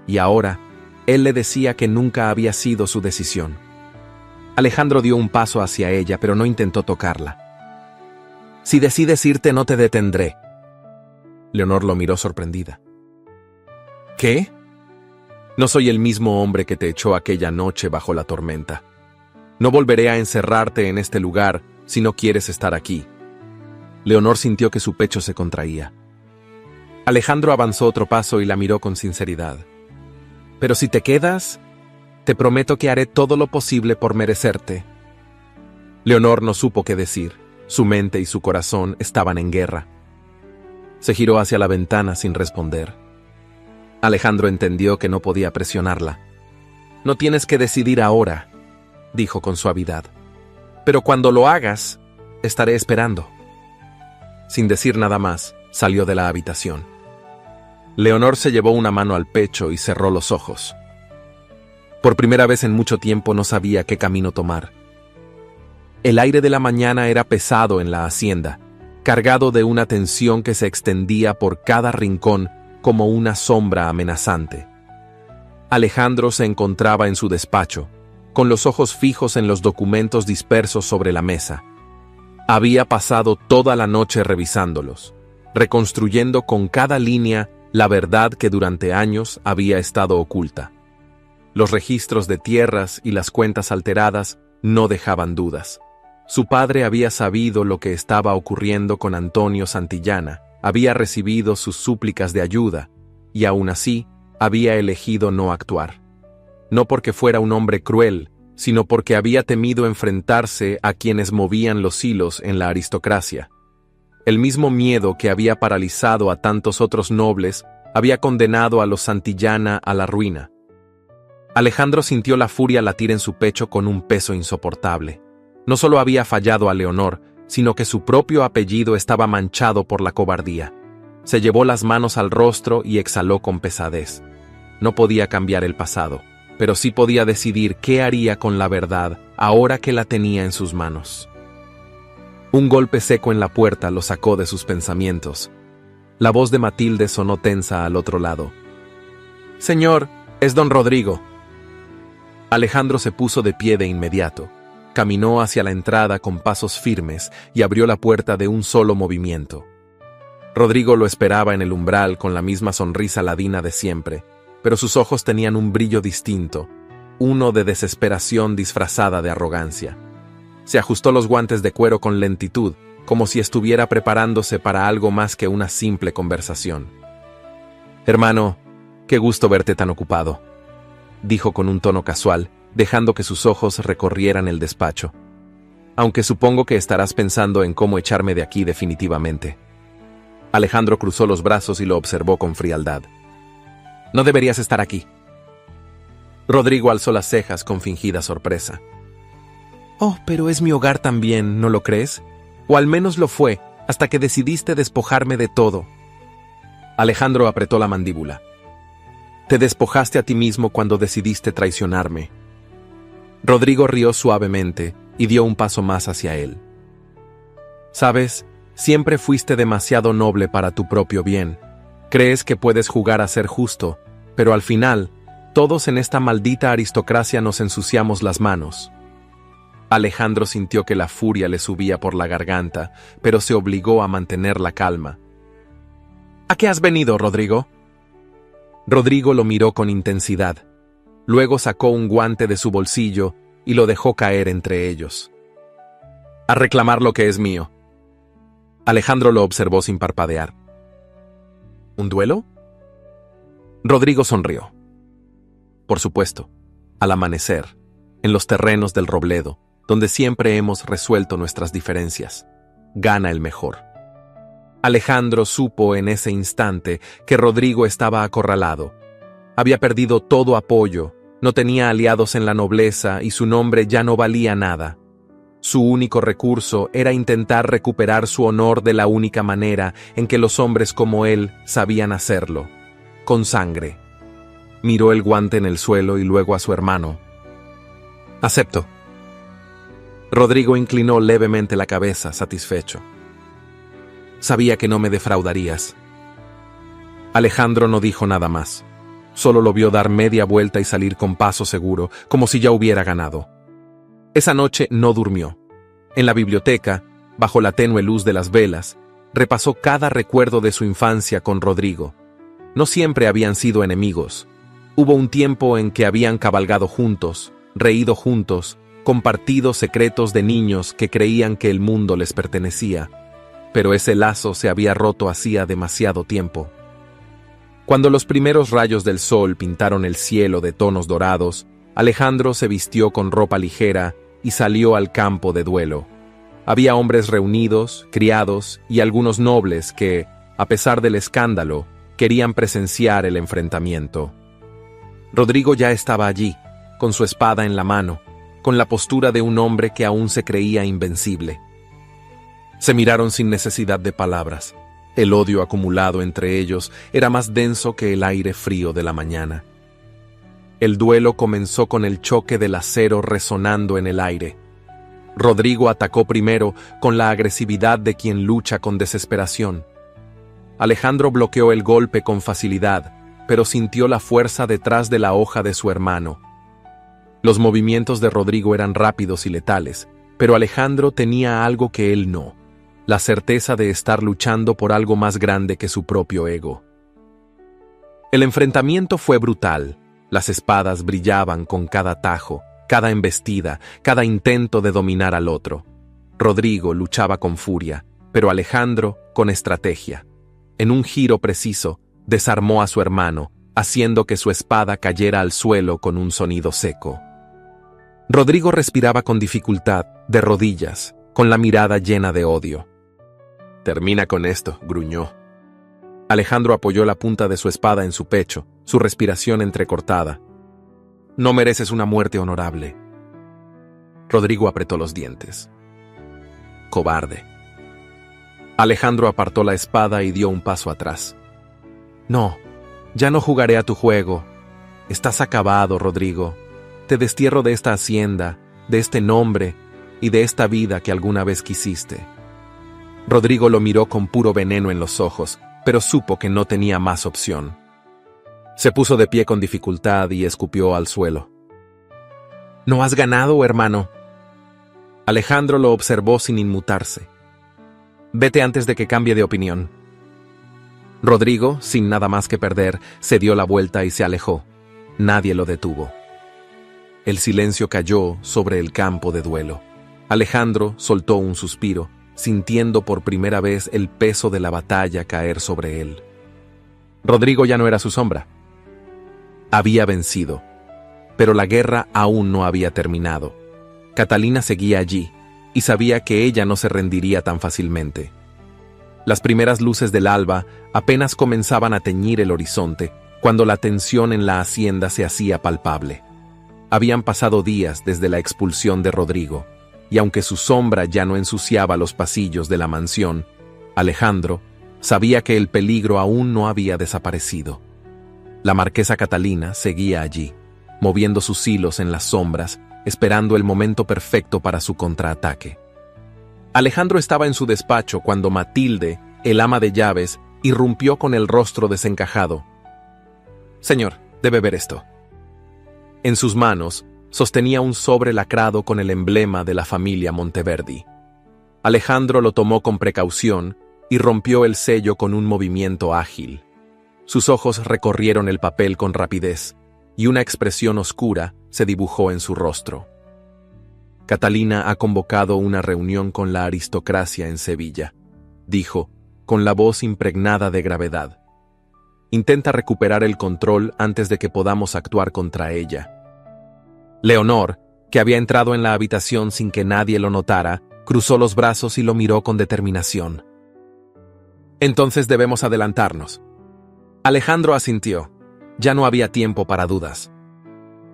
Y ahora, él le decía que nunca había sido su decisión. Alejandro dio un paso hacia ella, pero no intentó tocarla. Si decides irte, no te detendré. Leonor lo miró sorprendida. ¿Qué? No soy el mismo hombre que te echó aquella noche bajo la tormenta. No volveré a encerrarte en este lugar si no quieres estar aquí. Leonor sintió que su pecho se contraía. Alejandro avanzó otro paso y la miró con sinceridad. Pero si te quedas, te prometo que haré todo lo posible por merecerte. Leonor no supo qué decir. Su mente y su corazón estaban en guerra. Se giró hacia la ventana sin responder. Alejandro entendió que no podía presionarla. No tienes que decidir ahora, dijo con suavidad. Pero cuando lo hagas, estaré esperando. Sin decir nada más, salió de la habitación. Leonor se llevó una mano al pecho y cerró los ojos. Por primera vez en mucho tiempo no sabía qué camino tomar. El aire de la mañana era pesado en la hacienda, cargado de una tensión que se extendía por cada rincón como una sombra amenazante. Alejandro se encontraba en su despacho, con los ojos fijos en los documentos dispersos sobre la mesa. Había pasado toda la noche revisándolos, reconstruyendo con cada línea la verdad que durante años había estado oculta. Los registros de tierras y las cuentas alteradas no dejaban dudas. Su padre había sabido lo que estaba ocurriendo con Antonio Santillana, había recibido sus súplicas de ayuda, y aún así había elegido no actuar. No porque fuera un hombre cruel, sino porque había temido enfrentarse a quienes movían los hilos en la aristocracia. El mismo miedo que había paralizado a tantos otros nobles había condenado a los Santillana a la ruina. Alejandro sintió la furia latir en su pecho con un peso insoportable. No solo había fallado a Leonor, sino que su propio apellido estaba manchado por la cobardía. Se llevó las manos al rostro y exhaló con pesadez. No podía cambiar el pasado, pero sí podía decidir qué haría con la verdad ahora que la tenía en sus manos. Un golpe seco en la puerta lo sacó de sus pensamientos. La voz de Matilde sonó tensa al otro lado. «Señor, es don Rodrigo». Alejandro se puso de pie de inmediato. Caminó hacia la entrada con pasos firmes y abrió la puerta de un solo movimiento. Rodrigo lo esperaba en el umbral con la misma sonrisa ladina de siempre. pero sus ojos tenían un brillo distinto, uno de desesperación disfrazada de arrogancia. Se ajustó los guantes de cuero con lentitud, como si estuviera preparándose para algo más que una simple conversación. «Hermano, qué gusto verte tan ocupado», dijo con un tono casual, dejando que sus ojos recorrieran el despacho. «Aunque supongo que estarás pensando en cómo echarme de aquí definitivamente». Alejandro cruzó los brazos y lo observó con frialdad. «No deberías estar aquí». Rodrigo alzó las cejas con fingida sorpresa. «Oh, pero es mi hogar también, ¿no lo crees? O al menos lo fue, hasta que decidiste despojarme de todo». Alejandro apretó la mandíbula. «Te despojaste a ti mismo cuando decidiste traicionarme». Rodrigo rió suavemente y dio un paso más hacia él. «Sabes, siempre fuiste demasiado noble para tu propio bien. Crees que puedes jugar a ser justo, pero al final, todos en esta maldita aristocracia nos ensuciamos las manos». Alejandro sintió que la furia le subía por la garganta, pero se obligó a mantener la calma. «¿A qué has venido, Rodrigo?» Rodrigo lo miró con intensidad. Luego sacó un guante de su bolsillo y lo dejó caer entre ellos. «A reclamar lo que es mío». Alejandro lo observó sin parpadear. «¿Un duelo?» Rodrigo sonrió. «Por supuesto, al amanecer, en los terrenos del Robledo, donde siempre hemos resuelto nuestras diferencias. Gana el mejor». Alejandro supo en ese instante que Rodrigo estaba acorralado. Había perdido todo apoyo, no tenía aliados en la nobleza y su nombre ya no valía nada. Su único recurso era intentar recuperar su honor de la única manera en que los hombres como él sabían hacerlo, con sangre. Miró el guante en el suelo y luego a su hermano. «Acepto». Rodrigo inclinó levemente la cabeza, satisfecho. «Sabía que no me defraudarías». Alejandro no dijo nada más. Solo lo vio dar media vuelta y salir con paso seguro, como si ya hubiera ganado. Esa noche no durmió. En la biblioteca, bajo la tenue luz de las velas, repasó cada recuerdo de su infancia con Rodrigo. No siempre habían sido enemigos. Hubo un tiempo en que habían cabalgado juntos, reído juntos, compartido secretos de niños que creían que el mundo les pertenecía. Pero ese lazo se había roto hacía demasiado tiempo. Cuando los primeros rayos del sol pintaron el cielo de tonos dorados, Alejandro se vistió con ropa ligera y salió al campo de duelo. Había hombres reunidos, criados y algunos nobles que, a pesar del escándalo, querían presenciar el enfrentamiento. Rodrigo ya estaba allí, con su espada en la mano, con la postura de un hombre que aún se creía invencible. Se miraron sin necesidad de palabras. El odio acumulado entre ellos era más denso que el aire frío de la mañana. El duelo comenzó con el choque del acero resonando en el aire. Rodrigo atacó primero con la agresividad de quien lucha con desesperación. Alejandro bloqueó el golpe con facilidad, pero sintió la fuerza detrás de la hoja de su hermano. Los movimientos de Rodrigo eran rápidos y letales, pero Alejandro tenía algo que él no: la certeza de estar luchando por algo más grande que su propio ego. El enfrentamiento fue brutal. Las espadas brillaban con cada tajo, cada embestida, cada intento de dominar al otro. Rodrigo luchaba con furia, pero Alejandro con estrategia. En un giro preciso, desarmó a su hermano, haciendo que su espada cayera al suelo con un sonido seco. Rodrigo respiraba con dificultad, de rodillas, con la mirada llena de odio. «Termina con esto», gruñó. Alejandro apoyó la punta de su espada en su pecho, su respiración entrecortada. «No mereces una muerte honorable». Rodrigo apretó los dientes. «Cobarde». Alejandro apartó la espada y dio un paso atrás. «No, ya no jugaré a tu juego. Estás acabado, Rodrigo. Te destierro de esta hacienda, de este nombre y de esta vida que alguna vez quisiste». Rodrigo lo miró con puro veneno en los ojos, pero supo que no tenía más opción. Se puso de pie con dificultad y escupió al suelo. «¿No has ganado, hermano?» Alejandro lo observó sin inmutarse. «Vete antes de que cambie de opinión». Rodrigo, sin nada más que perder, se dio la vuelta y se alejó. Nadie lo detuvo. El silencio cayó sobre el campo de duelo. Alejandro soltó un suspiro, sintiendo por primera vez el peso de la batalla caer sobre él. Rodrigo ya no era su sombra. Había vencido, pero la guerra aún no había terminado. Catalina seguía allí, y sabía que ella no se rendiría tan fácilmente. Las primeras luces del alba apenas comenzaban a teñir el horizonte, cuando la tensión en la hacienda se hacía palpable. Habían pasado días desde la expulsión de Rodrigo, y aunque su sombra ya no ensuciaba los pasillos de la mansión, Alejandro sabía que el peligro aún no había desaparecido. La marquesa Catalina seguía allí, moviendo sus hilos en las sombras, esperando el momento perfecto para su contraataque. Alejandro estaba en su despacho cuando Matilde, el ama de llaves, irrumpió con el rostro desencajado. «Señor, debe ver esto». En sus manos sostenía un sobre lacrado con el emblema de la familia Monteverdi. Alejandro lo tomó con precaución y rompió el sello con un movimiento ágil. Sus ojos recorrieron el papel con rapidez, y una expresión oscura se dibujó en su rostro. «Catalina ha convocado una reunión con la aristocracia en Sevilla», dijo, con la voz impregnada de gravedad. «Intenta recuperar el control antes de que podamos actuar contra ella». Leonor, que había entrado en la habitación sin que nadie lo notara, cruzó los brazos y lo miró con determinación. «Entonces debemos adelantarnos». Alejandro asintió. Ya no había tiempo para dudas.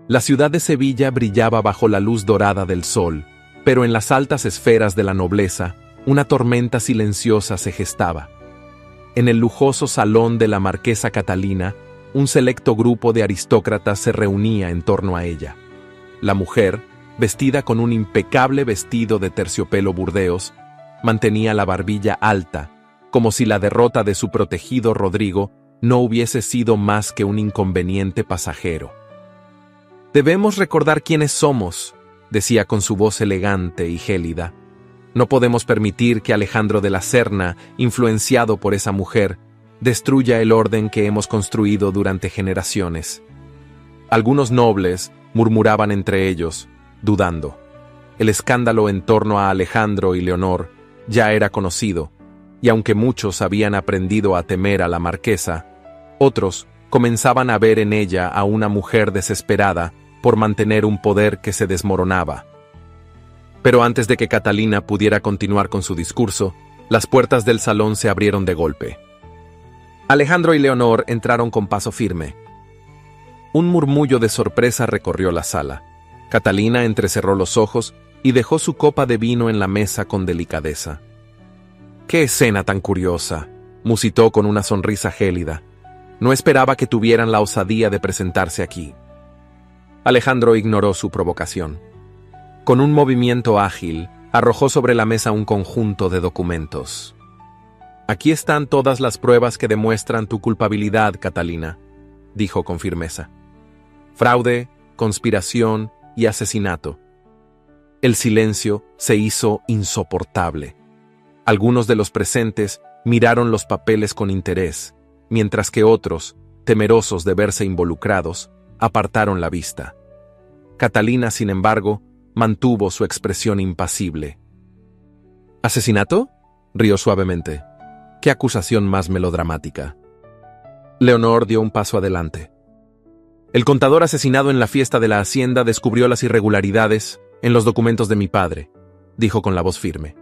La ciudad de Sevilla brillaba bajo la luz dorada del sol, pero en las altas esferas de la nobleza, una tormenta silenciosa se gestaba. En el lujoso salón de la marquesa Catalina, un selecto grupo de aristócratas se reunía en torno a ella. La mujer, vestida con un impecable vestido de terciopelo burdeos, mantenía la barbilla alta, como si la derrota de su protegido Rodrigo no hubiese sido más que un inconveniente pasajero. «Debemos recordar quiénes somos», decía con su voz elegante y gélida. «No podemos permitir que Alejandro de la Serna, influenciado por esa mujer, destruya el orden que hemos construido durante generaciones». Algunos nobles murmuraban entre ellos, dudando. El escándalo en torno a Alejandro y Leonor ya era conocido, y aunque muchos habían aprendido a temer a la marquesa, otros comenzaban a ver en ella a una mujer desesperada por mantener un poder que se desmoronaba. Pero antes de que Catalina pudiera continuar con su discurso, las puertas del salón se abrieron de golpe. Alejandro y Leonor entraron con paso firme. Un murmullo de sorpresa recorrió la sala. Catalina entrecerró los ojos y dejó su copa de vino en la mesa con delicadeza. «¡Qué escena tan curiosa!», musitó con una sonrisa gélida. «No esperaba que tuvieran la osadía de presentarse aquí». Alejandro ignoró su provocación. Con un movimiento ágil, arrojó sobre la mesa un conjunto de documentos. «Aquí están todas las pruebas que demuestran tu culpabilidad, Catalina», dijo con firmeza. «Fraude, conspiración y asesinato». El silencio se hizo insoportable. Algunos de los presentes miraron los papeles con interés, mientras que otros, temerosos de verse involucrados, apartaron la vista. Catalina, sin embargo, mantuvo su expresión impasible. «¿Asesinato?», rió suavemente. «¿Qué acusación más melodramática?». Leonor dio un paso adelante. «El contador asesinado en la fiesta de la hacienda descubrió las irregularidades en los documentos de mi padre», dijo con la voz firme.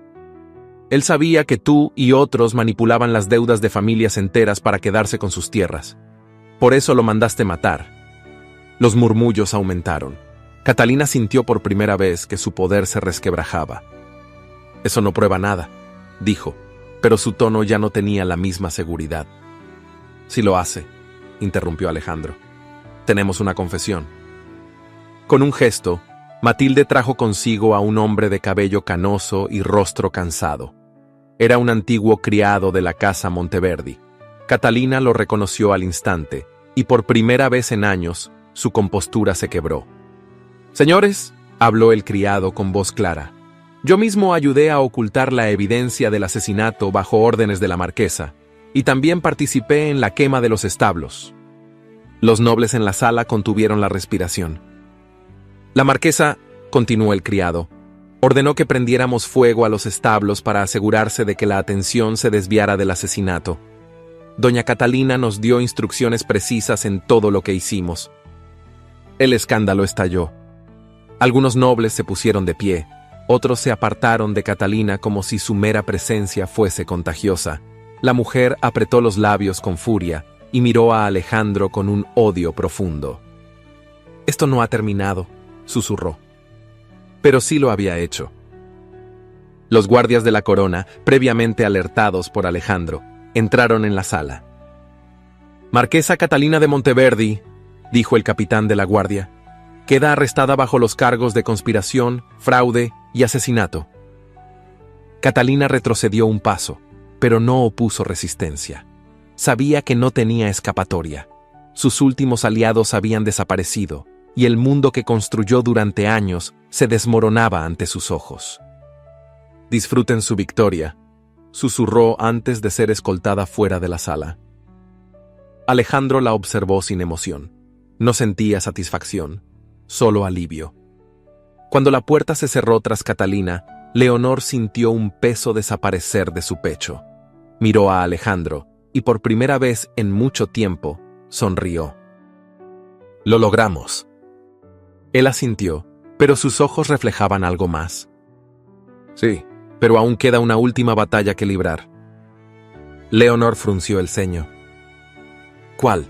«Él sabía que tú y otros manipulaban las deudas de familias enteras para quedarse con sus tierras. Por eso lo mandaste matar». Los murmullos aumentaron. Catalina sintió por primera vez que su poder se resquebrajaba. «Eso no prueba nada», dijo, pero su tono ya no tenía la misma seguridad. «Sí lo hace», interrumpió Alejandro. «Tenemos una confesión». Con un gesto, Matilde trajo consigo a un hombre de cabello canoso y rostro cansado. Era un antiguo criado de la casa Monteverdi. Catalina lo reconoció al instante, y por primera vez en años, su compostura se quebró. «Señores», habló el criado con voz clara, «yo mismo ayudé a ocultar la evidencia del asesinato bajo órdenes de la marquesa, Y también participé en la quema de los establos. Los nobles en la sala contuvieron la respiración. La marquesa, continuó el criado, ordenó que prendiéramos fuego a los establos para asegurarse de que la atención se desviara del asesinato. Doña Catalina nos dio instrucciones precisas en todo lo que hicimos. El escándalo estalló. Algunos nobles se pusieron de pie, otros se apartaron de Catalina como si su mera presencia fuese contagiosa. La mujer apretó los labios con furia y miró a Alejandro con un odio profundo. «Esto no ha terminado», susurró. Pero sí lo había hecho. Los guardias de la corona, previamente alertados por Alejandro, entraron en la sala. «Marquesa Catalina de Monteverdi», dijo el capitán de la guardia, «queda arrestada bajo los cargos de conspiración, fraude y asesinato». Catalina retrocedió un paso, pero no opuso resistencia. Sabía que no tenía escapatoria. Sus últimos aliados habían desaparecido, y el mundo que construyó durante años se desmoronaba ante sus ojos. «Disfruten su victoria», susurró antes de ser escoltada fuera de la sala. Alejandro la observó sin emoción. No sentía satisfacción, solo alivio. Cuando la puerta se cerró tras Catalina, Leonor sintió un peso desaparecer de su pecho. Miró a Alejandro y por primera vez en mucho tiempo sonrió. «Lo logramos». Él asintió, pero sus ojos reflejaban algo más. «Sí, pero aún queda una última batalla que librar». Leonor frunció el ceño. «¿Cuál?»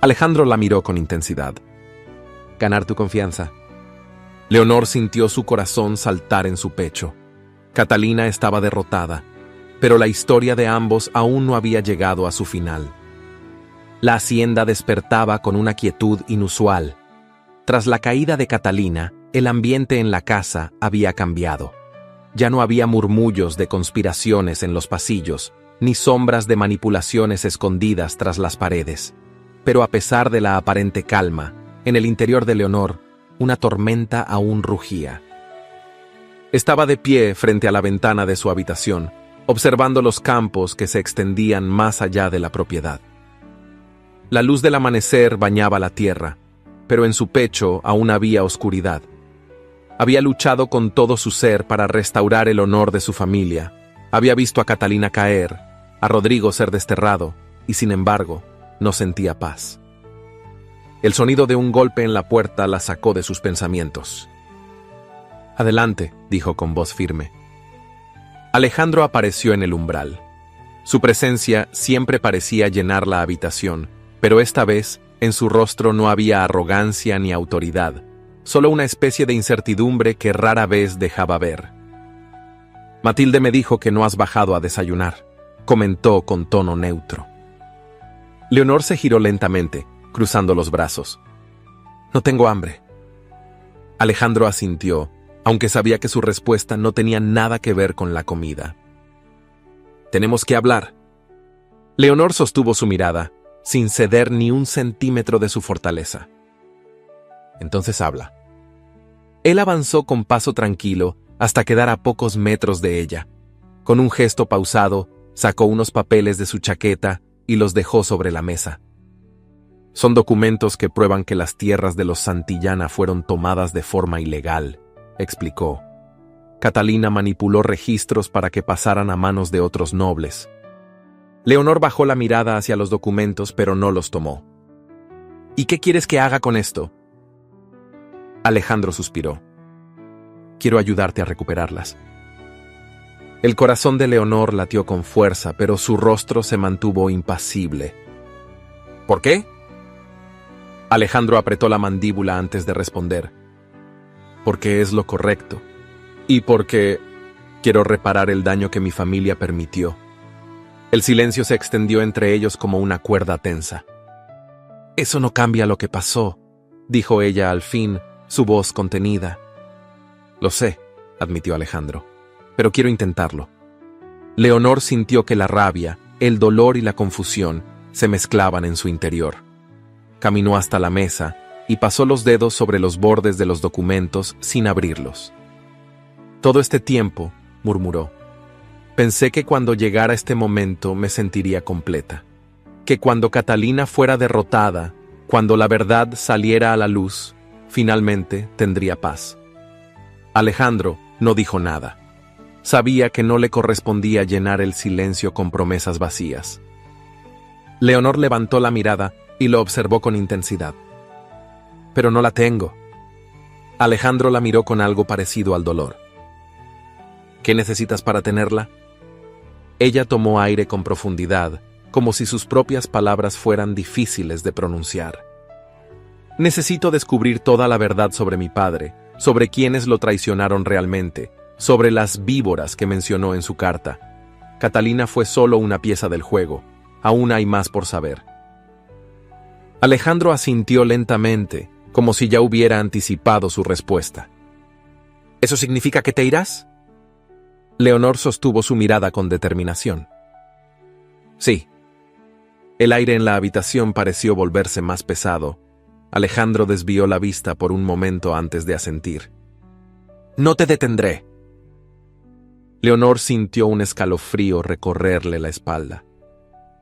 Alejandro la miró con intensidad. «Ganar tu confianza». Leonor sintió su corazón saltar en su pecho. Catalina estaba derrotada, pero la historia de ambos aún no había llegado a su final. La hacienda despertaba con una quietud inusual. Tras la caída de Catalina, el ambiente en la casa había cambiado. Ya no había murmullos de conspiraciones en los pasillos, ni sombras de manipulaciones escondidas tras las paredes. Pero a pesar de la aparente calma, en el interior de Leonor, una tormenta aún rugía. Estaba de pie frente a la ventana de su habitación, observando los campos que se extendían más allá de la propiedad. La luz del amanecer bañaba la tierra, pero en su pecho aún había oscuridad. Había luchado con todo su ser para restaurar el honor de su familia. Había visto a Catalina caer, a Rodrigo ser desterrado, y sin embargo, no sentía paz. El sonido de un golpe en la puerta la sacó de sus pensamientos. «Adelante», dijo con voz firme. Alejandro apareció en el umbral. Su presencia siempre parecía llenar la habitación, pero esta vez en su rostro no había arrogancia ni autoridad, solo una especie de incertidumbre que rara vez dejaba ver. «Matilde me dijo que no has bajado a desayunar», comentó con tono neutro. Leonor se giró lentamente, cruzando los brazos. «No tengo hambre». Alejandro asintió, aunque sabía que su respuesta no tenía nada que ver con la comida. «Tenemos que hablar». Leonor sostuvo su mirada, sin ceder ni un centímetro de su fortaleza. «Entonces habla». Él avanzó con paso tranquilo hasta quedar a pocos metros de ella. Con un gesto pausado, sacó unos papeles de su chaqueta y los dejó sobre la mesa. «Son documentos que prueban que las tierras de los Santillana fueron tomadas de forma ilegal», explicó. «Catalina manipuló registros para que pasaran a manos de otros nobles». Leonor bajó la mirada hacia los documentos, pero no los tomó. «¿Y qué quieres que haga con esto?». Alejandro suspiró. «Quiero ayudarte a recuperarlas». El corazón de Leonor latió con fuerza, pero su rostro se mantuvo impasible. «¿Por qué?». Alejandro apretó la mandíbula antes de responder. «Porque es lo correcto. Y porque quiero reparar el daño que mi familia permitió». El silencio se extendió entre ellos como una cuerda tensa. «Eso no cambia lo que pasó», dijo ella al fin, su voz contenida. «Lo sé», admitió Alejandro, «pero quiero intentarlo». Leonor sintió que la rabia, el dolor y la confusión se mezclaban en su interior. Caminó hasta la mesa y pasó los dedos sobre los bordes de los documentos sin abrirlos. «Todo este tiempo», murmuró, Pensé que cuando llegara este momento me sentiría completa. Que cuando Catalina fuera derrotada, cuando la verdad saliera a la luz, finalmente tendría paz. Alejandro no dijo nada. Sabía que no le correspondía llenar el silencio con promesas vacías. Leonor levantó la mirada y lo observó con intensidad. Pero no la tengo. Alejandro la miró con algo parecido al dolor. ¿Qué necesitas para tenerla? Ella tomó aire con profundidad, como si sus propias palabras fueran difíciles de pronunciar. Necesito descubrir toda la verdad sobre mi padre, sobre quienes lo traicionaron realmente, sobre las víboras que mencionó en su carta. Catalina fue solo una pieza del juego, aún hay más por saber. Alejandro asintió lentamente, como si ya hubiera anticipado su respuesta. ¿Eso significa que te irás? Leonor sostuvo su mirada con determinación. Sí. El aire en la habitación pareció volverse más pesado. Alejandro desvió la vista por un momento antes de asentir. No te detendré. Leonor sintió un escalofrío recorrerle la espalda.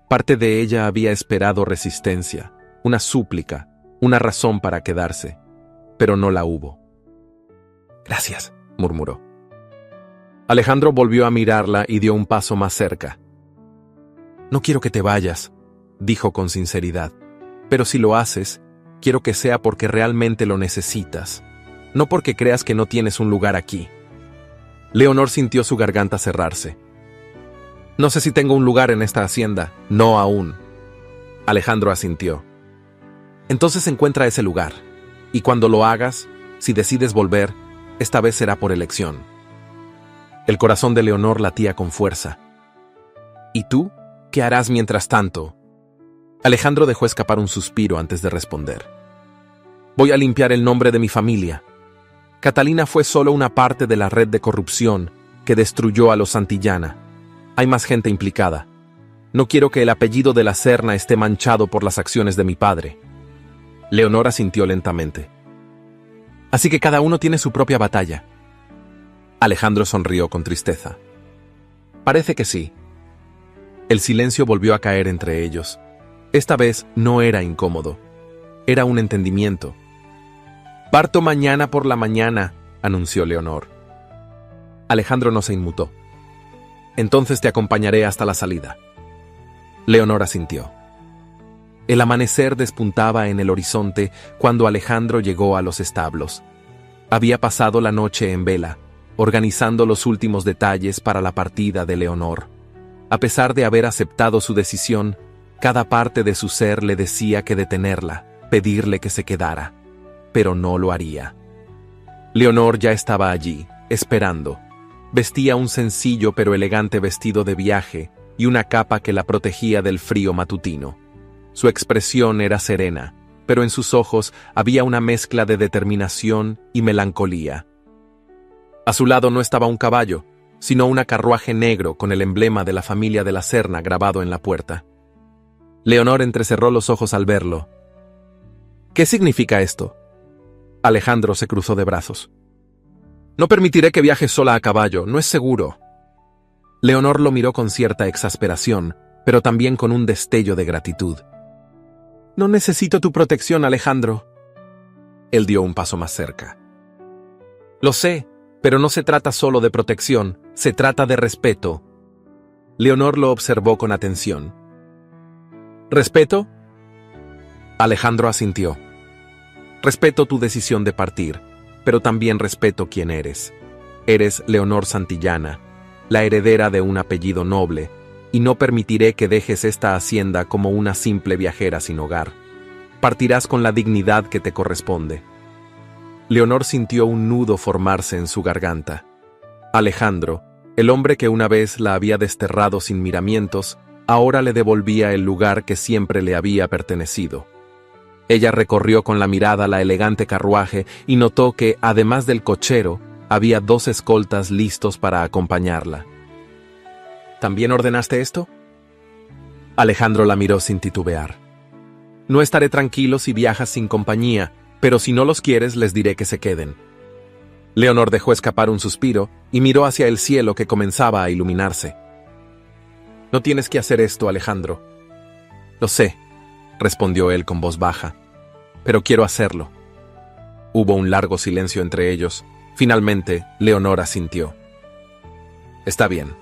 Parte de ella había esperado resistencia, una súplica, una razón para quedarse, pero no la hubo. Gracias, murmuró. Alejandro volvió a mirarla y dio un paso más cerca. No quiero que te vayas, dijo con sinceridad, pero si lo haces, quiero que sea porque realmente lo necesitas, no porque creas que no tienes un lugar aquí. Leonor sintió su garganta cerrarse. No sé si tengo un lugar en esta hacienda, no aún. Alejandro asintió. Entonces encuentra ese lugar, y cuando lo hagas, si decides volver, esta vez será por elección. El corazón de Leonor latía con fuerza. ¿Y tú? ¿Qué harás mientras tanto? Alejandro dejó escapar un suspiro antes de responder. Voy a limpiar el nombre de mi familia. Catalina fue solo una parte de la red de corrupción que destruyó a los Santillana. Hay más gente implicada. No quiero que el apellido de la Serna esté manchado por las acciones de mi padre. Leonor asintió lentamente. Así que cada uno tiene su propia batalla. Alejandro sonrió con tristeza. Parece que sí. El silencio volvió a caer entre ellos. Esta vez no era incómodo. Era un entendimiento. Parto mañana por la mañana, anunció Leonor. Alejandro no se inmutó. Entonces te acompañaré hasta la salida. Leonor asintió. El amanecer despuntaba en el horizonte cuando Alejandro llegó a los establos. Había pasado la noche en vela, organizando los últimos detalles para la partida de Leonor. A pesar de haber aceptado su decisión, cada parte de su ser le decía que detenerla, pedirle que se quedara, pero no lo haría. Leonor ya estaba allí, esperando. Vestía un sencillo pero elegante vestido de viaje y una capa que la protegía del frío matutino. Su expresión era serena, pero en sus ojos había una mezcla de determinación y melancolía. A su lado no estaba un caballo, sino un carruaje negro con el emblema de la familia de la Serna grabado en la puerta. Leonor entrecerró los ojos al verlo. ¿Qué significa esto? Alejandro se cruzó de brazos. No permitiré que viajes sola a caballo, no es seguro. Leonor lo miró con cierta exasperación, pero también con un destello de gratitud. No necesito tu protección, Alejandro. Él dio un paso más cerca. Lo sé, pero no se trata solo de protección, se trata de respeto. Leonor lo observó con atención. ¿Respeto? Alejandro asintió. Respeto tu decisión de partir, pero también respeto quién eres. Eres Leonor Santillana, la heredera de un apellido noble, y no permitiré que dejes esta hacienda como una simple viajera sin hogar. Partirás con la dignidad que te corresponde. Leonor sintió un nudo formarse en su garganta. Alejandro, el hombre que una vez la había desterrado sin miramientos, ahora le devolvía el lugar que siempre le había pertenecido. Ella recorrió con la mirada la elegante carruaje y notó que, además del cochero, había 2 escoltas listos para acompañarla. ¿También ordenaste esto? Alejandro la miró sin titubear. No estaré tranquilo si viajas sin compañía, pero si no los quieres les diré que se queden. Leonor dejó escapar un suspiro y miró hacia el cielo que comenzaba a iluminarse. No tienes que hacer esto, Alejandro. Lo sé, respondió él con voz baja, pero quiero hacerlo. Hubo un largo silencio entre ellos. Finalmente, Leonor asintió. Está bien.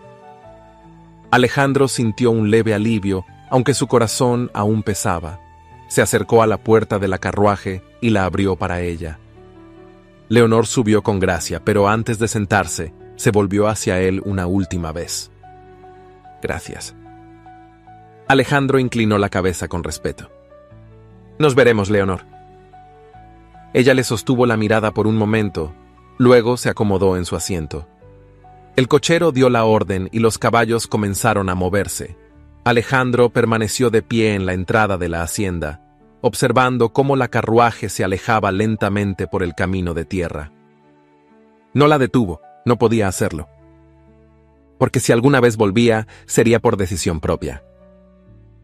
Alejandro sintió un leve alivio, aunque su corazón aún pesaba. Se acercó a la puerta de la carruaje y la abrió para ella. Leonor subió con gracia, pero antes de sentarse, se volvió hacia él una última vez. Gracias. Alejandro inclinó la cabeza con respeto. Nos veremos, Leonor. Ella le sostuvo la mirada por un momento, luego se acomodó en su asiento. El cochero dio la orden y los caballos comenzaron a moverse. Alejandro permaneció de pie en la entrada de la hacienda, observando cómo la carruaje se alejaba lentamente por el camino de tierra. No la detuvo, no podía hacerlo. Porque si alguna vez volvía, sería por decisión propia.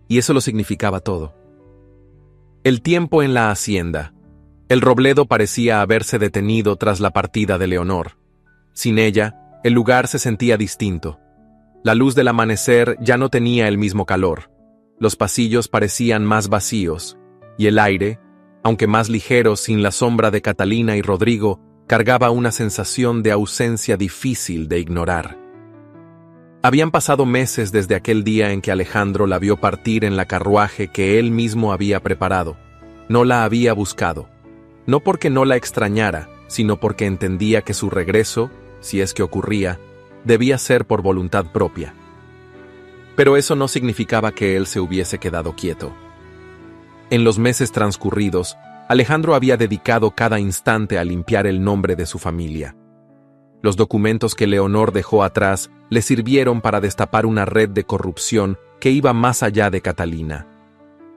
Y eso lo significaba todo. El tiempo en la hacienda. El robledo parecía haberse detenido tras la partida de Leonor. Sin ella, el lugar se sentía distinto. La luz del amanecer ya no tenía el mismo calor. Los pasillos parecían más vacíos, y el aire, aunque más ligero sin la sombra de Catalina y Rodrigo, cargaba una sensación de ausencia difícil de ignorar. Habían pasado meses desde aquel día en que Alejandro la vio partir en la carruaje que él mismo había preparado. No la había buscado. No porque no la extrañara, sino porque entendía que su regreso, si es que ocurría, debía ser por voluntad propia. Pero eso no significaba que él se hubiese quedado quieto. En los meses transcurridos, Alejandro había dedicado cada instante a limpiar el nombre de su familia. Los documentos que Leonor dejó atrás le sirvieron para destapar una red de corrupción que iba más allá de Catalina.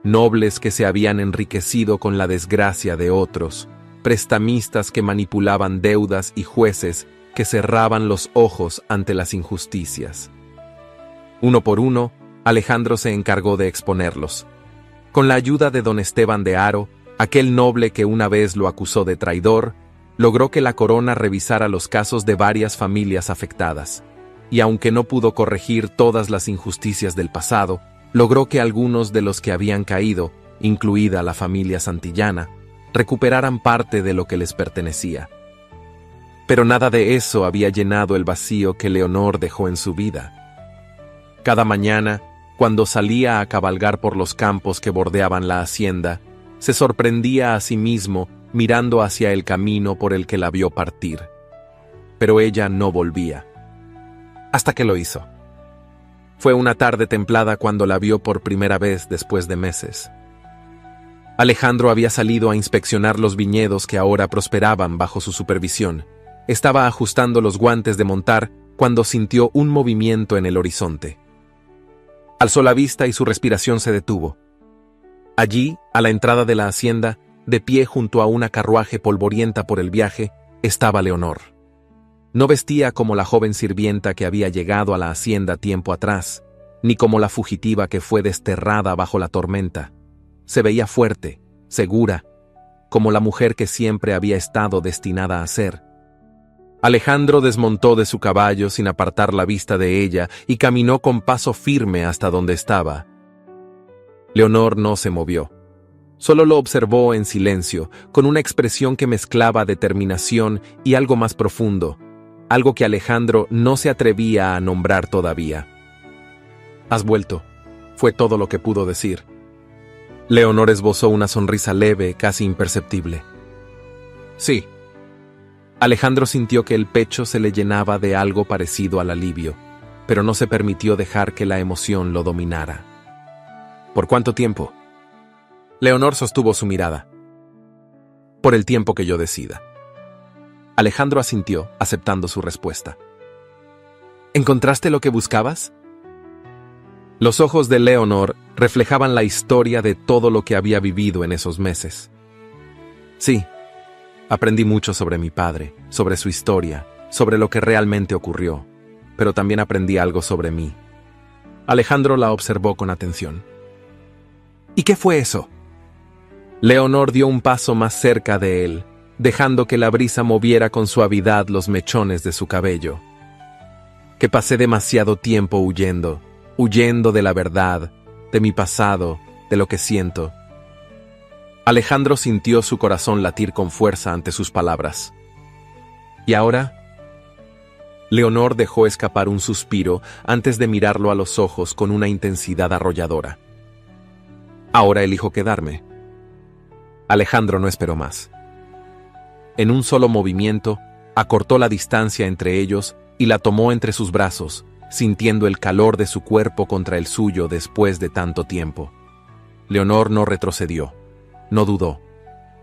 Nobles que se habían enriquecido con la desgracia de otros, prestamistas que manipulaban deudas y jueces que cerraban los ojos ante las injusticias. Uno por uno, Alejandro se encargó de exponerlos. Con la ayuda de don Esteban de Haro, aquel noble que una vez lo acusó de traidor, logró que la corona revisara los casos de varias familias afectadas, y aunque no pudo corregir todas las injusticias del pasado, logró que algunos de los que habían caído, incluida la familia Santillana, recuperaran parte de lo que les pertenecía. Pero nada de eso había llenado el vacío que Leonor dejó en su vida. Cada mañana, cuando salía a cabalgar por los campos que bordeaban la hacienda, se sorprendía a sí mismo mirando hacia el camino por el que la vio partir. Pero ella no volvía. Hasta que lo hizo. Fue una tarde templada cuando la vio por primera vez después de meses. Alejandro había salido a inspeccionar los viñedos que ahora prosperaban bajo su supervisión. Estaba ajustando los guantes de montar cuando sintió un movimiento en el horizonte. Alzó la vista y su respiración se detuvo. Allí, a la entrada de la hacienda, de pie junto a una carruaje polvorienta por el viaje, estaba Leonor. No vestía como la joven sirvienta que había llegado a la hacienda tiempo atrás, ni como la fugitiva que fue desterrada bajo la tormenta. Se veía fuerte, segura, como la mujer que siempre había estado destinada a ser. Alejandro desmontó de su caballo sin apartar la vista de ella y caminó con paso firme hasta donde estaba. Leonor no se movió. Solo lo observó en silencio, con una expresión que mezclaba determinación y algo más profundo, algo que Alejandro no se atrevía a nombrar todavía. «Has vuelto», fue todo lo que pudo decir. Leonor esbozó una sonrisa leve, casi imperceptible. «Sí». Alejandro sintió que el pecho se le llenaba de algo parecido al alivio, pero no se permitió dejar que la emoción lo dominara. «¿Por cuánto tiempo?» Leonor sostuvo su mirada. «Por el tiempo que yo decida». Alejandro asintió, aceptando su respuesta. ¿Encontraste lo que buscabas? Los ojos de Leonor reflejaban la historia de todo lo que había vivido en esos meses. Sí, aprendí mucho sobre mi padre, sobre su historia, sobre lo que realmente ocurrió, pero también aprendí algo sobre mí. Alejandro la observó con atención. ¿Y qué fue eso? Leonor dio un paso más cerca de él, dejando que la brisa moviera con suavidad los mechones de su cabello. Que pasé demasiado tiempo huyendo, huyendo de la verdad, de mi pasado, de lo que siento. Alejandro sintió su corazón latir con fuerza ante sus palabras. ¿Y ahora? Leonor dejó escapar un suspiro antes de mirarlo a los ojos con una intensidad arrolladora. Ahora elijo quedarme. Alejandro no esperó más. En un solo movimiento, acortó la distancia entre ellos y la tomó entre sus brazos, sintiendo el calor de su cuerpo contra el suyo después de tanto tiempo. Leonor no retrocedió, no dudó.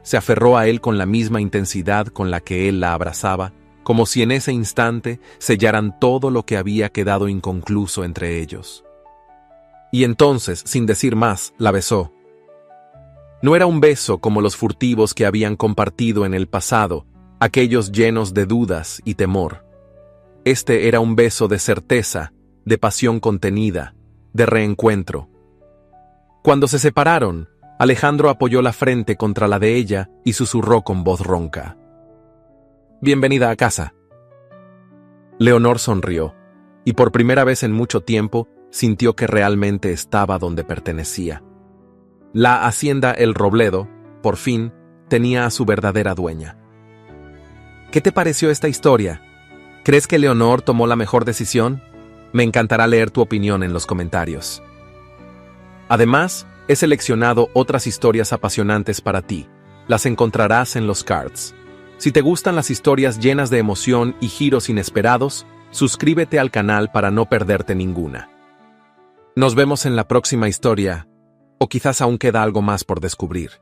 Se aferró a él con la misma intensidad con la que él la abrazaba, como si en ese instante sellaran todo lo que había quedado inconcluso entre ellos. Y entonces, sin decir más, la besó. No era un beso como los furtivos que habían compartido en el pasado, aquellos llenos de dudas y temor. Este era un beso de certeza, de pasión contenida, de reencuentro. Cuando se separaron, Alejandro apoyó la frente contra la de ella y susurró con voz ronca: «Bienvenida a casa». Leonor sonrió, y por primera vez en mucho tiempo sintió que realmente estaba donde pertenecía. La hacienda El Robledo, por fin, tenía a su verdadera dueña. ¿Qué te pareció esta historia? ¿Crees que Leonor tomó la mejor decisión? Me encantará leer tu opinión en los comentarios. Además, he seleccionado otras historias apasionantes para ti. Las encontrarás en los cards. Si te gustan las historias llenas de emoción y giros inesperados, suscríbete al canal para no perderte ninguna. Nos vemos en la próxima historia, o quizás aún queda algo más por descubrir.